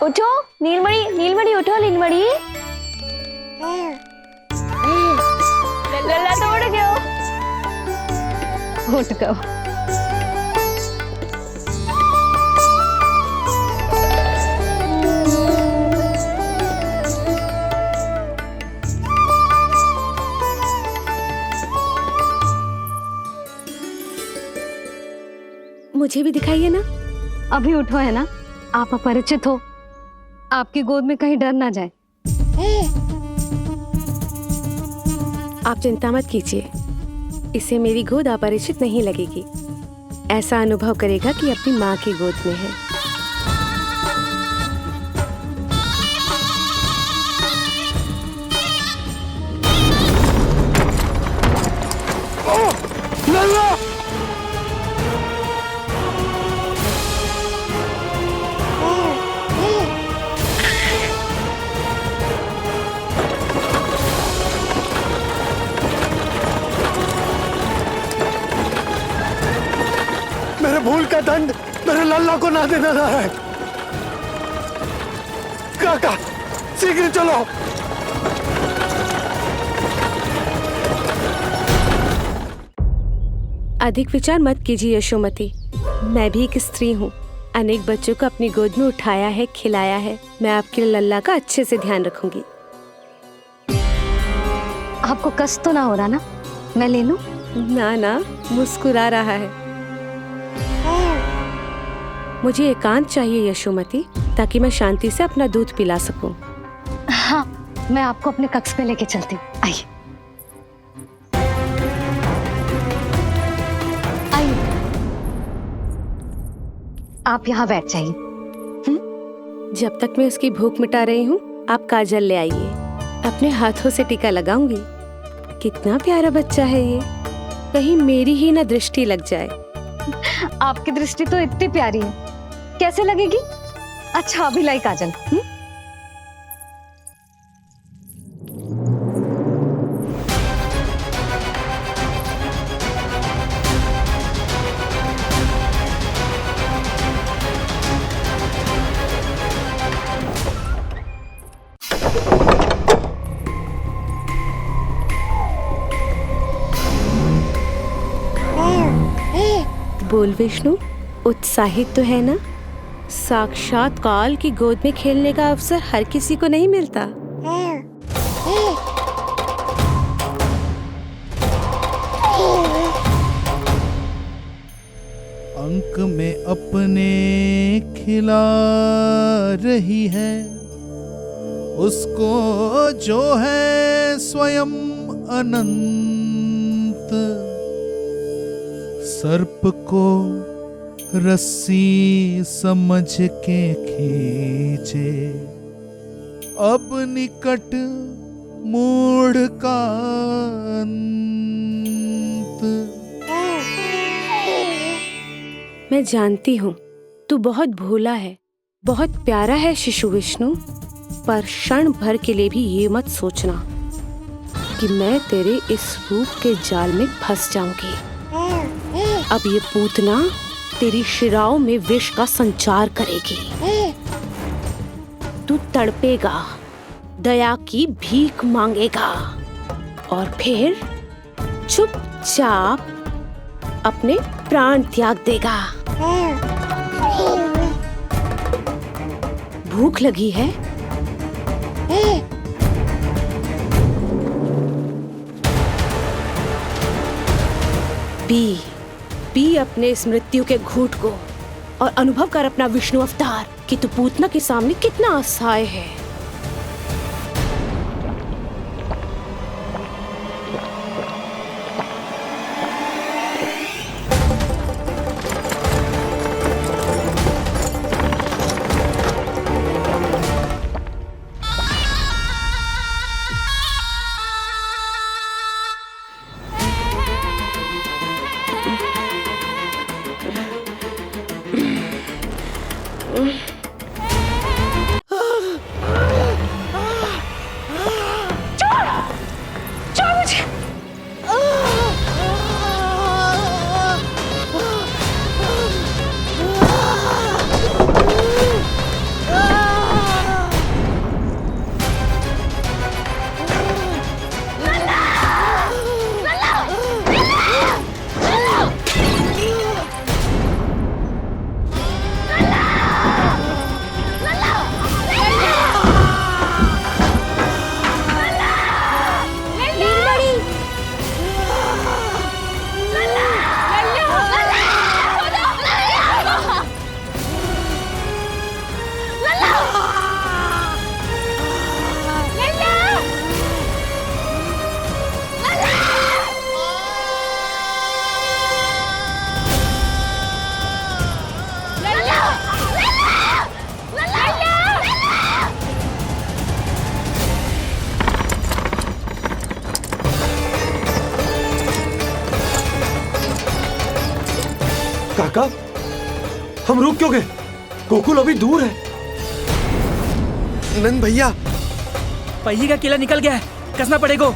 उठो नीलमणि, नीलमणि उठो नीलमणि। लल्ला तो उठ गयो। उठ गयो। मुझे भी दिखाइए ना। अभी उठो है ना, आप अपरिचित हो, आपकी गोद में कहीं डर ना जाए। आप चिंता मत कीजिए, इसे मेरी गोद अपरिचित नहीं लगेगी। ऐसा अनुभव करेगा कि अपनी माँ की गोद में है। मेरे भूल का दंड मेरे लल्ला को ना देना है। काका शीघ्र चलो। अधिक विचार मत कीजिए यशोमती, मैं भी एक स्त्री हूँ। अनेक बच्चों को अपनी गोद में उठाया है, खिलाया है। मैं आपके लल्ला का अच्छे से ध्यान रखूंगी। आपको कष्ट तो ना हो रहा ना? मैं ले लूं? ना ना, मुस्कुरा रहा है। मुझे एकांत चाहिए यशोमती, ताकि मैं शांति से अपना दूध पिला सकूं। हाँ, मैं आपको अपने कक्ष पे लेके चलती हूँ। आइए। आइए, आप यहाँ बैठ जाइए। जब तक मैं उसकी भूख मिटा रही हूँ, आप काजल ले आइए। अपने हाथों से टीका लगाऊंगी। कितना प्यारा बच्चा है ये, कहीं मेरी ही ना दृष्टि लग जाए। आपकी दृष्टि तो इतनी प्यारी है, कैसे लगेगी? अच्छा अभी लाई काजल। बोल विष्णु, उत्साहित तो है ना? साक्षात काल की गोद में खेलने का अवसर हर किसी को नहीं मिलता। अंक में अपने खिला रही है, उसको जो है स्वयं अनंत। सर्प को रस्सी समझ के खींचे, अब निकट मूढ़ का अंत। मैं जानती हूँ तू बहुत भोला है, बहुत प्यारा है शिशु विष्णु, पर क्षण भर के लिए भी ये मत सोचना कि मैं तेरे इस रूप के जाल में फंस जाऊंगी। अब ये पूतना तेरी शिराओं में विष का संचार करेगी। तू तड़पेगा, दया की भीख मांगेगा और फिर चुपचाप अपने प्राण त्याग देगा। भूख लगी है? पी अपने इस मृत्यु के घूंट को और अनुभव कर अपना विष्णु अवतार कि तू पूतना के सामने कितना असहाय है। काका, हम रुक क्यों गए? गोकुल अभी दूर है। नंद भैया, पहिए का किला निकल गया है, कसना पड़ेगा।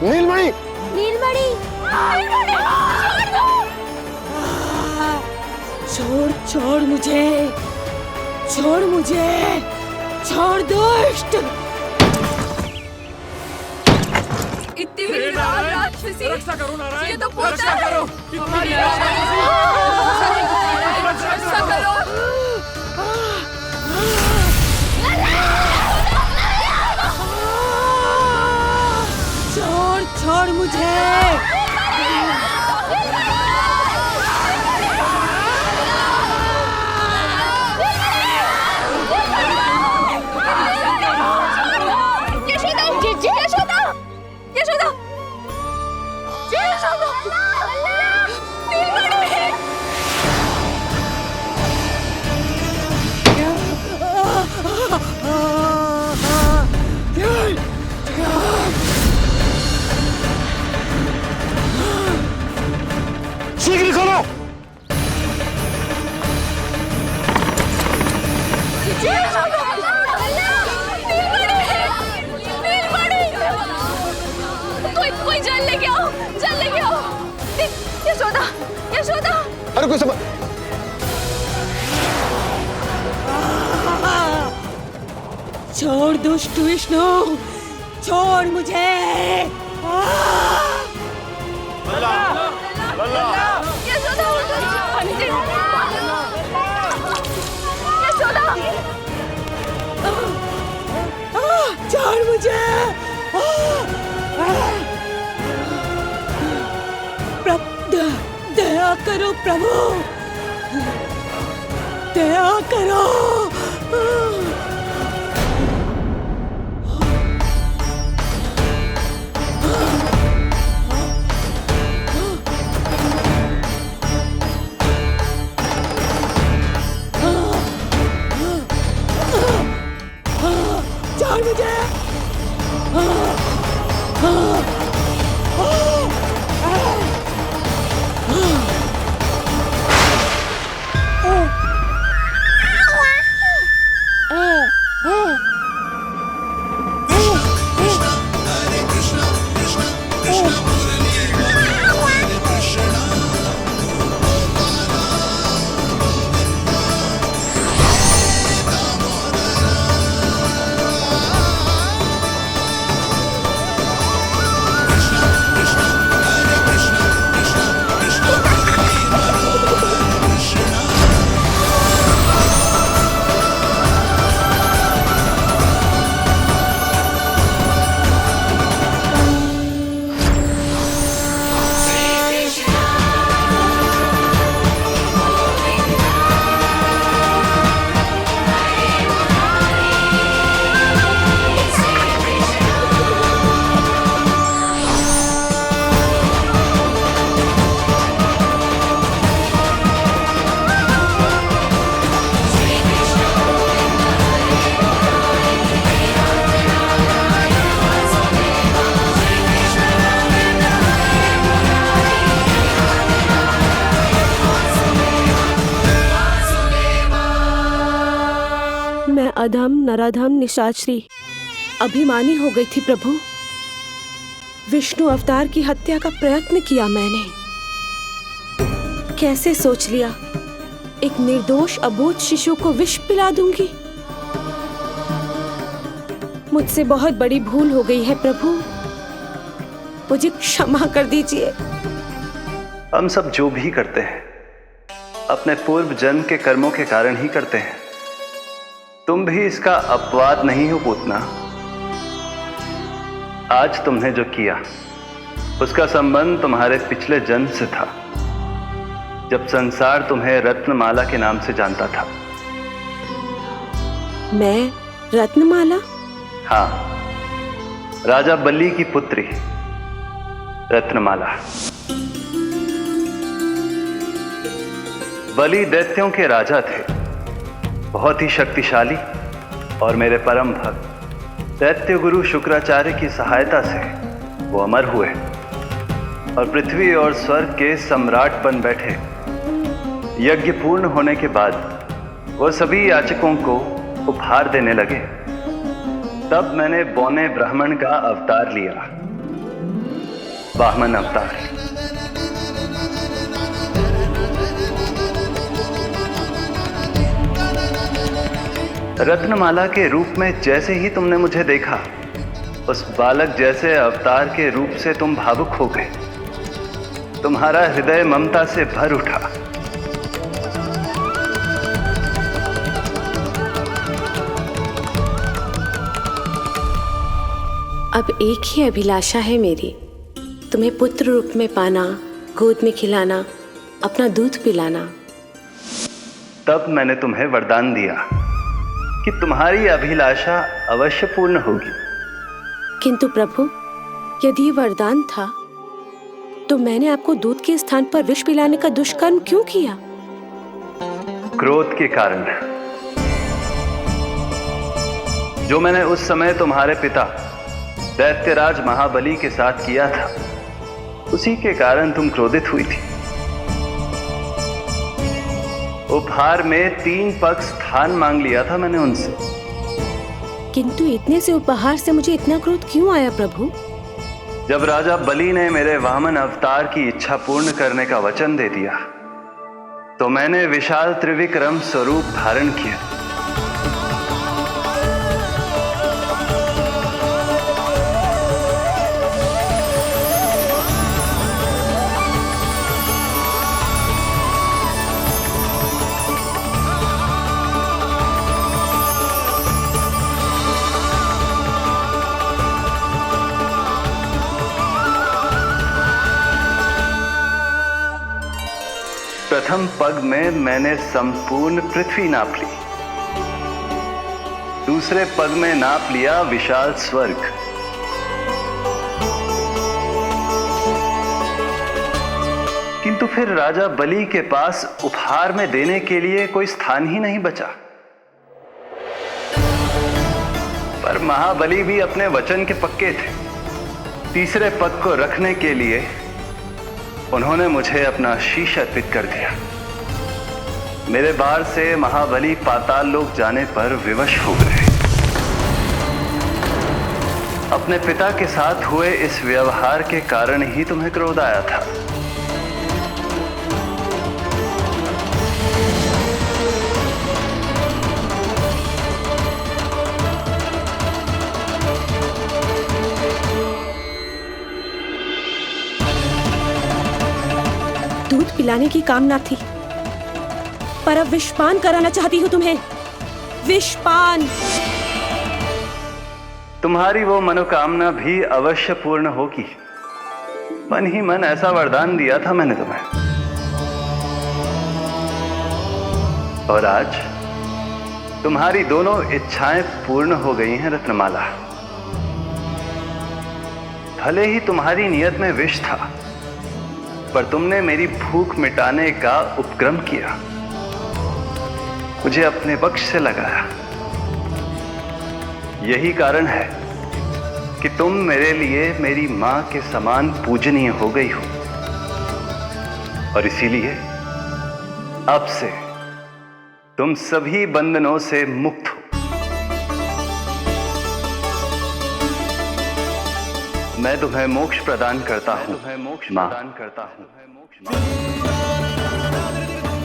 नीलमणि, नीलमणि, छोड़ छोड़ मुझे, छोड़ मुझे, छोड़ दुष्ट। इतनी बड़ी राक्षसी, रक्षा करो नारायण, ये तो पोता रक्षा है। करो। हमारी रक्षा करो। छोड़ छोड़ मुझे। शीघ्र करो। कोई जल लेके आओ, जल लेके आओ। यशोदा, यशोदा। अरे कोई सब छोड़ दुष्ट विष्णु, छोड़ मुझे। यशोदा, यशोदा। छोड़ मुझे। दया करो प्रभु, दया करो। छोड़ मुझे। अधम नराधम निशाचरी अभिमानी हो गई थी प्रभु। विष्णु अवतार की हत्या का प्रयत्न किया मैंने, कैसे सोच लिया एक निर्दोष अबोध शिशु को विष पिला दूंगी? मुझसे बहुत बड़ी भूल हो गई है प्रभु, मुझे क्षमा कर दीजिए। हम सब जो भी करते हैं अपने पूर्व जन्म के कर्मों के कारण ही करते हैं। तुम भी इसका अपवाद नहीं हो पूतना। आज तुमने जो किया उसका संबंध तुम्हारे पिछले जन्म से था, जब संसार तुम्हें रत्नमाला के नाम से जानता था। मैं रत्नमाला? हाँ, राजा बलि की पुत्री रत्नमाला। बलि दैत्यों के राजा थे, बहुत ही शक्तिशाली, और मेरे परम भक्त दैत्य गुरु शुक्राचार्य की सहायता से वो अमर हुए और पृथ्वी और स्वर्ग के सम्राट बन बैठे। यज्ञ पूर्ण होने के बाद वो सभी याचकों को उपहार देने लगे। तब मैंने बौने ब्राह्मण का अवतार लिया, वामन अवतार। रत्नमाला के रूप में जैसे ही तुमने मुझे देखा, उस बालक जैसे अवतार के रूप से तुम भावुक हो गए। तुम्हारा हृदय ममता से भर उठा। अब एक ही अभिलाषा है मेरी, तुम्हें पुत्र रूप में पाना, गोद में खिलाना, अपना दूध पिलाना। तब मैंने तुम्हें वरदान दिया कि तुम्हारी अभिलाषा अवश्य पूर्ण होगी। किंतु प्रभु, यदि ये वरदान था तो मैंने आपको दूध के स्थान पर विष पिलाने का दुष्कर्म क्यों किया? क्रोध के कारण, जो मैंने उस समय तुम्हारे पिता दैत्यराज महाबली के साथ किया था, उसी के कारण तुम क्रोधित हुई थी। उपहार में 3 पग स्थान मांग लिया था मैंने उनसे। किंतु इतने से उपहार से मुझे इतना क्रोध क्यों आया प्रभु? जब राजा बलि ने मेरे वामन अवतार की इच्छा पूर्ण करने का वचन दे दिया, तो मैंने विशाल त्रिविक्रम स्वरूप धारण किया। प्रथम पग में मैंने संपूर्ण पृथ्वी नाप ली, दूसरे पग में नाप लिया विशाल स्वर्ग, किंतु फिर राजा बलि के पास उपहार में देने के लिए कोई स्थान ही नहीं बचा। पर महाबली भी अपने वचन के पक्के थे। तीसरे पग को रखने के लिए उन्होंने मुझे अपना शीश अर्पित कर दिया। मेरे बार से महाबली पाताल लोक जाने पर विवश हो गए। अपने पिता के साथ हुए इस व्यवहार के कारण ही तुम्हें क्रोध आया था। दूध पिलाने की कामना थी, पर अब विषपान कराना चाहती हूँ तुम्हें। विषपान। तुम्हारी वो मनोकामना भी अवश्य पूर्ण होगी। मन ही मन ऐसा वरदान दिया था मैंने तुम्हें। और आज तुम्हारी दोनों इच्छाएं पूर्ण हो गई हैं रत्नमाला। भले ही तुम्हारी नियत में विष था, पर तुमने मेरी भूख मिटाने का उपक्रम किया, मुझे अपने पक्ष से लगाया। यही कारण है कि तुम मेरे लिए मेरी मां के समान पूजनीय हो गई हो, और इसीलिए अब से तुम सभी बंधनों से मुक्त हो। मैं तुम्हें मोक्ष प्रदान करता हूं, मां।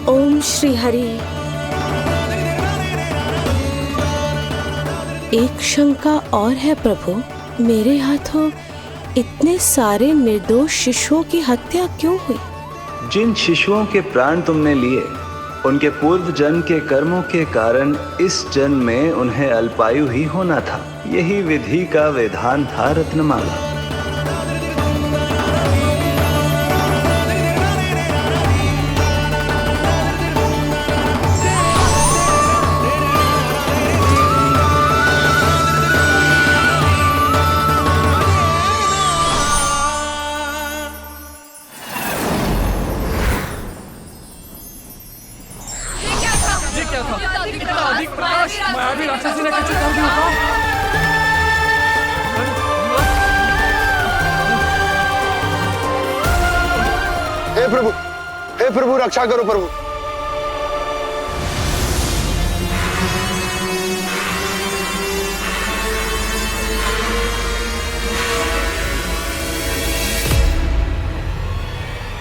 ओम श्री हरि। एक शंका और है प्रभु, मेरे हाथों इतने सारे निर्दोष शिशुओं की हत्या क्यों हुई? जिन शिशुओं के प्राण तुमने लिए, उनके पूर्व जन्म के कर्मों के कारण इस जन्म में उन्हें अल्पायु ही होना था। यही विधि का विधान था रत्नमाला। हे प्रभु रक्षा करो प्रभु।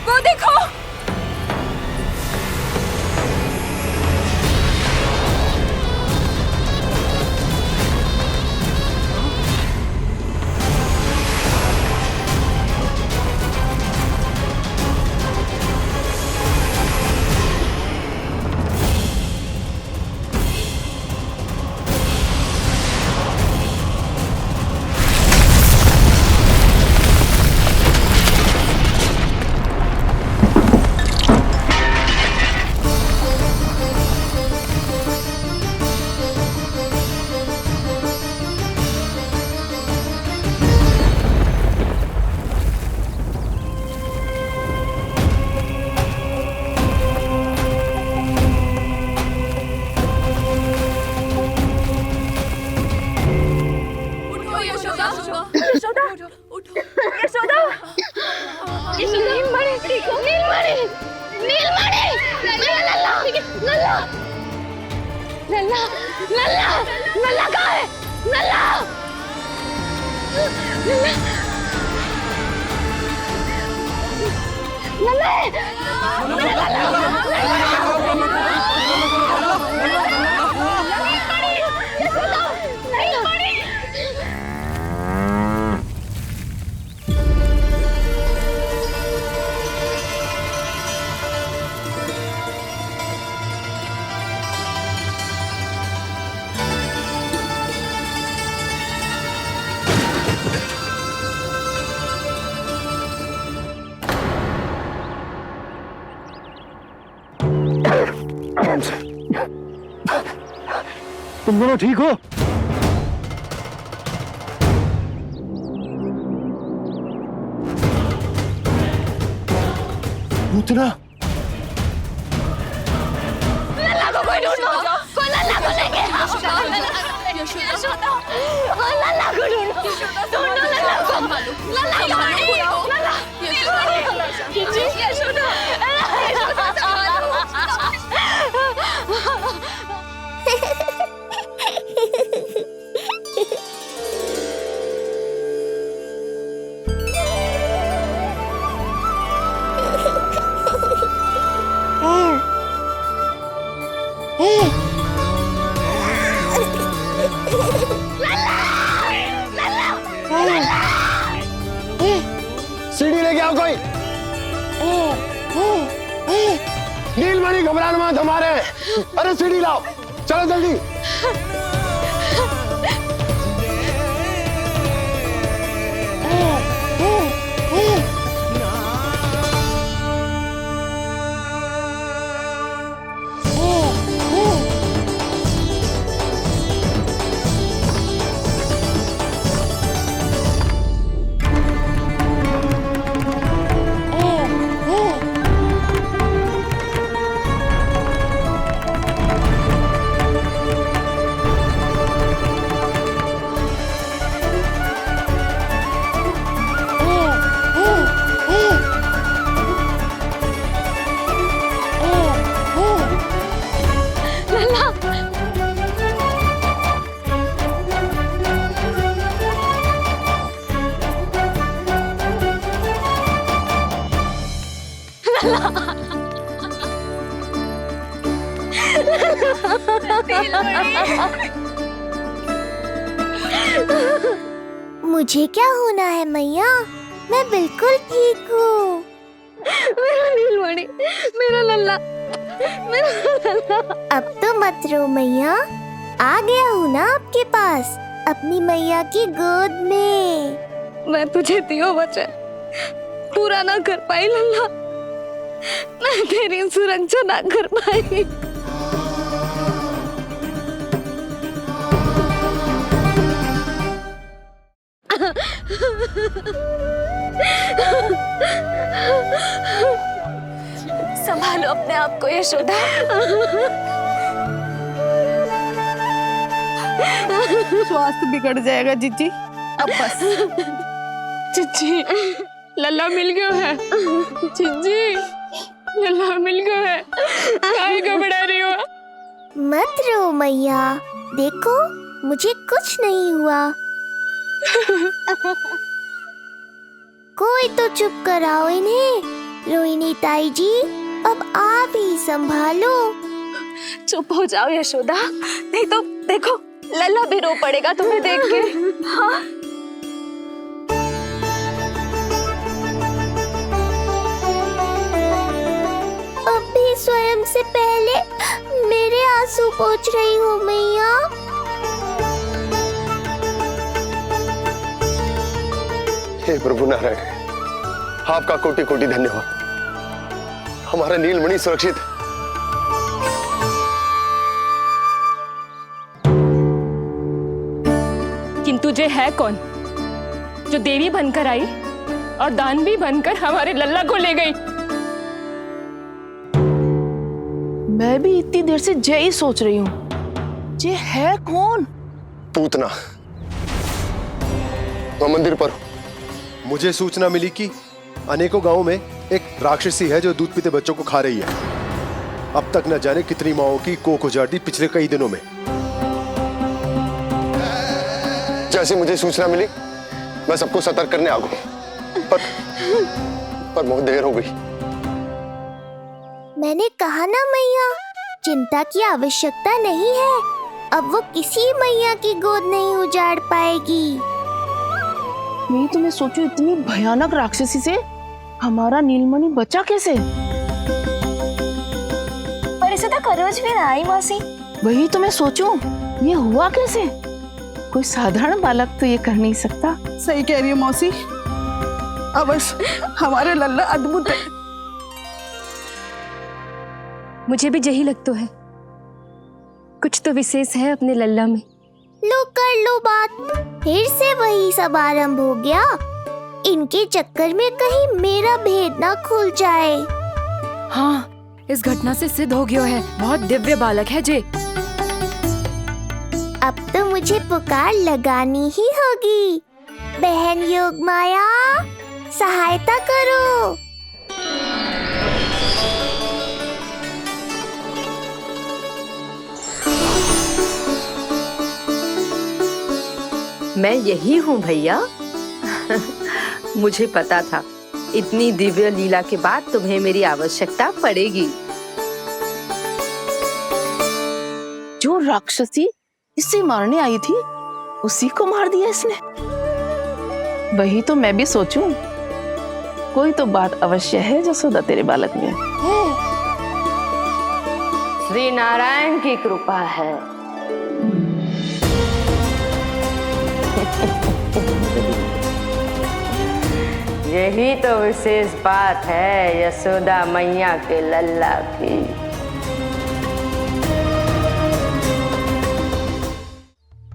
वो देखो, तुम दोनों ठीक हो? पूतना लल्ला को कोई ढूंढो, कोई लल्ला को लेके आओ। यशोदा, लल्ला को ढूंढो, ढूंढो लल्ला को। लल्ला कहाँ है? लल्ला, यशोदा, सीढ़ी लेके आओ कोई। नीलमणि घबराना मत, हमारे। अरे सीढ़ी लाओ, चलो जल्दी। मुझे क्या होना है मैया, मैं बिल्कुल ठीक हूँ। मेरा नीलमणि, मेरा लल्ला, मेरा लल्ला। अब तो मत रो मैया, आ गया हूँ ना आपके पास, अपनी मैया की गोद में। मैं तुझे दियो वचन पूरा ना कर पाई लल्ला, मैं तेरी सुरक्षा ना कर पाई। संभालो अपने आप को यशोदा। स्वास्थ्य बिगड़ जाएगा जीजी, अब बस। चिच्ची, लल्ला मिल गयो है। चिच्ची, लल्ला मिल गयो है। काहे घबरा रही हो? मत रो मैया, देखो मुझे कुछ नहीं हुआ। कोई तो चुप कराओ इन्हें। रोहिणी ताई जी, अब आप ही संभालो। चुप हो जाओ यशोदा, नहीं तो देखो लल्ला भी रो पड़ेगा तुम्हें देख के। हाँ? अब भी स्वयं से पहले मेरे आंसू पोंछ रही हो मैया। हे प्रभु नारायण, आपका कोटि कोटि धन्यवाद। हमारा नीलमणि सुरक्षित है। किंतु जे है कौन जो देवी बनकर आई और दानवी बनकर हमारे लल्ला को ले गई? मैं भी इतनी देर से जय ही सोच रही हूँ, जे है कौन? पूतना, मैं मंदिर पर हूँ। मुझे सूचना मिली कि अनेकों गांवों में एक राक्षसी है जो दूध पीते बच्चों को खा रही है। अब तक न जाने कितनी माओं की कोख उजाड़ दी पिछले कई दिनों में। जैसे मुझे सूचना मिली, मैं सबको सतर्क करने आ गया, पर बहुत देर हो गई। मैंने कहा ना मैया, चिंता की आवश्यकता नहीं है। अब वो किसी मैया की गोद नहीं उजाड़ पाएगी। मैं तो मैं सोचूं इतनी भयानक राक्षसी से हमारा नीलमणि बचा कैसे? पर इसे तो करोज भी ना आई मौसी। वही तो मैं सोचूं, ये हुआ कैसे? कोई साधारण बालक तो ये कर नहीं सकता। सही कह रही है मौसी, अवश्य हमारे लल्ला अद्भुत है। मुझे भी यही लगता है, कुछ तो विशेष है अपने लल्ला में। लो कर लो बात, फिर से वही सब आरंभ हो गया। इनके चक्कर में कहीं मेरा भेद ना खुल जाए। हाँ, इस घटना से सिद्ध हो गया है, बहुत दिव्य बालक है जे। अब तो मुझे पुकार लगानी ही होगी। बहन योगमाया, सहायता करो। मैं यही हूँ भैया। मुझे पता था इतनी दिव्य लीला के बाद तुम्हें मेरी आवश्यकता पड़ेगी। जो राक्षसी इसे मारने आई थी, उसी को मार दिया इसने। वही तो मैं भी सोचूं, कोई तो बात अवश्य है जसोदा तेरे बालक में। श्री नारायण की कृपा है। यही तो विशेष बात है यशोदा मैया के लल्ला की।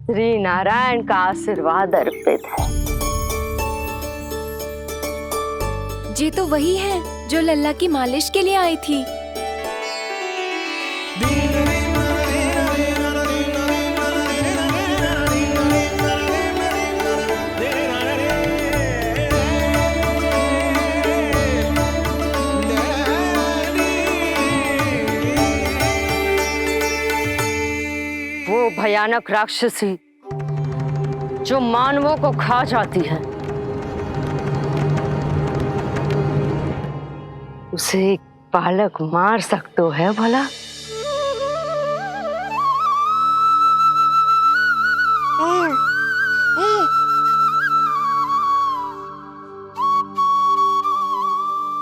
श्री नारायण का आशीर्वाद अर्पित है। जी तो वही है जो लल्ला की मालिश के लिए आई थी। वो भयानक राक्षसी जो मानवों को खा जाती है, उसे एक बालक मार सकते है भला?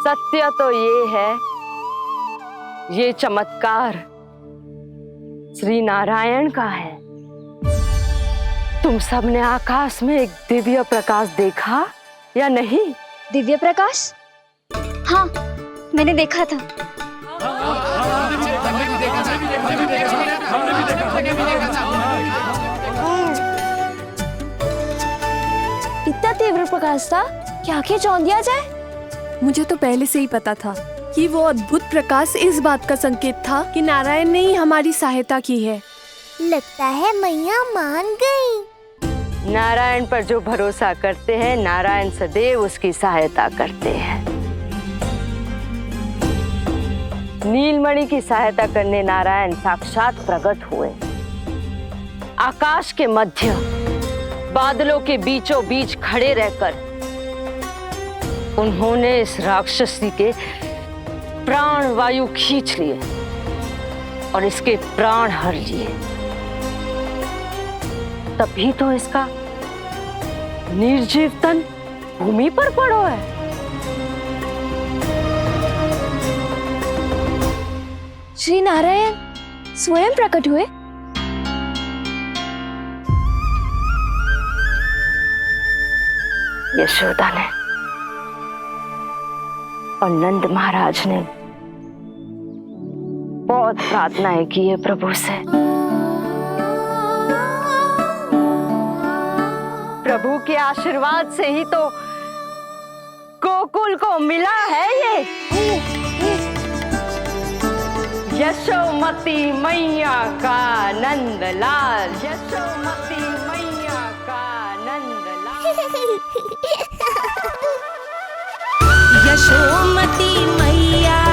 सत्य तो ये है, ये चमत्कार श्री नारायण का है। तुम सबने आकाश में एक दिव्य प्रकाश देखा या नहीं? दिव्य प्रकाश? हाँ, मैंने देखा था। इतना तीव्र प्रकाश था कि आंखें चौंध दिया जाए। मुझे तो पहले से ही पता था कि वो अद्भुत प्रकाश इस बात का संकेत था कि नारायण ने ही हमारी सहायता की है। लगता है मैया मान गई। नारायण पर जो भरोसा करते हैं, नारायण सदैव उसकी सहायता करते हैं। नीलमणि की सहायता करने नारायण साक्षात प्रकट हुए। आकाश के मध्य बादलों के बीचों बीच खड़े रहकर उन्होंने इस राक्षसी के प्राण वायु खींच लिए और इसके प्राण हर लिए। तभी तो इसका निर्जीव तन भूमि पर पड़ो है। श्री नारायण स्वयं प्रकट हुए। यशोदा ने और नंद महाराज ने बहुत प्रार्थनाएं की है प्रभु से। प्रभु के आशीर्वाद से ही तो गोकुल को मिला है ये। यशोमती मैया का नंदलाल, यशोमती मैया का नंदलाल। यशोमती मैया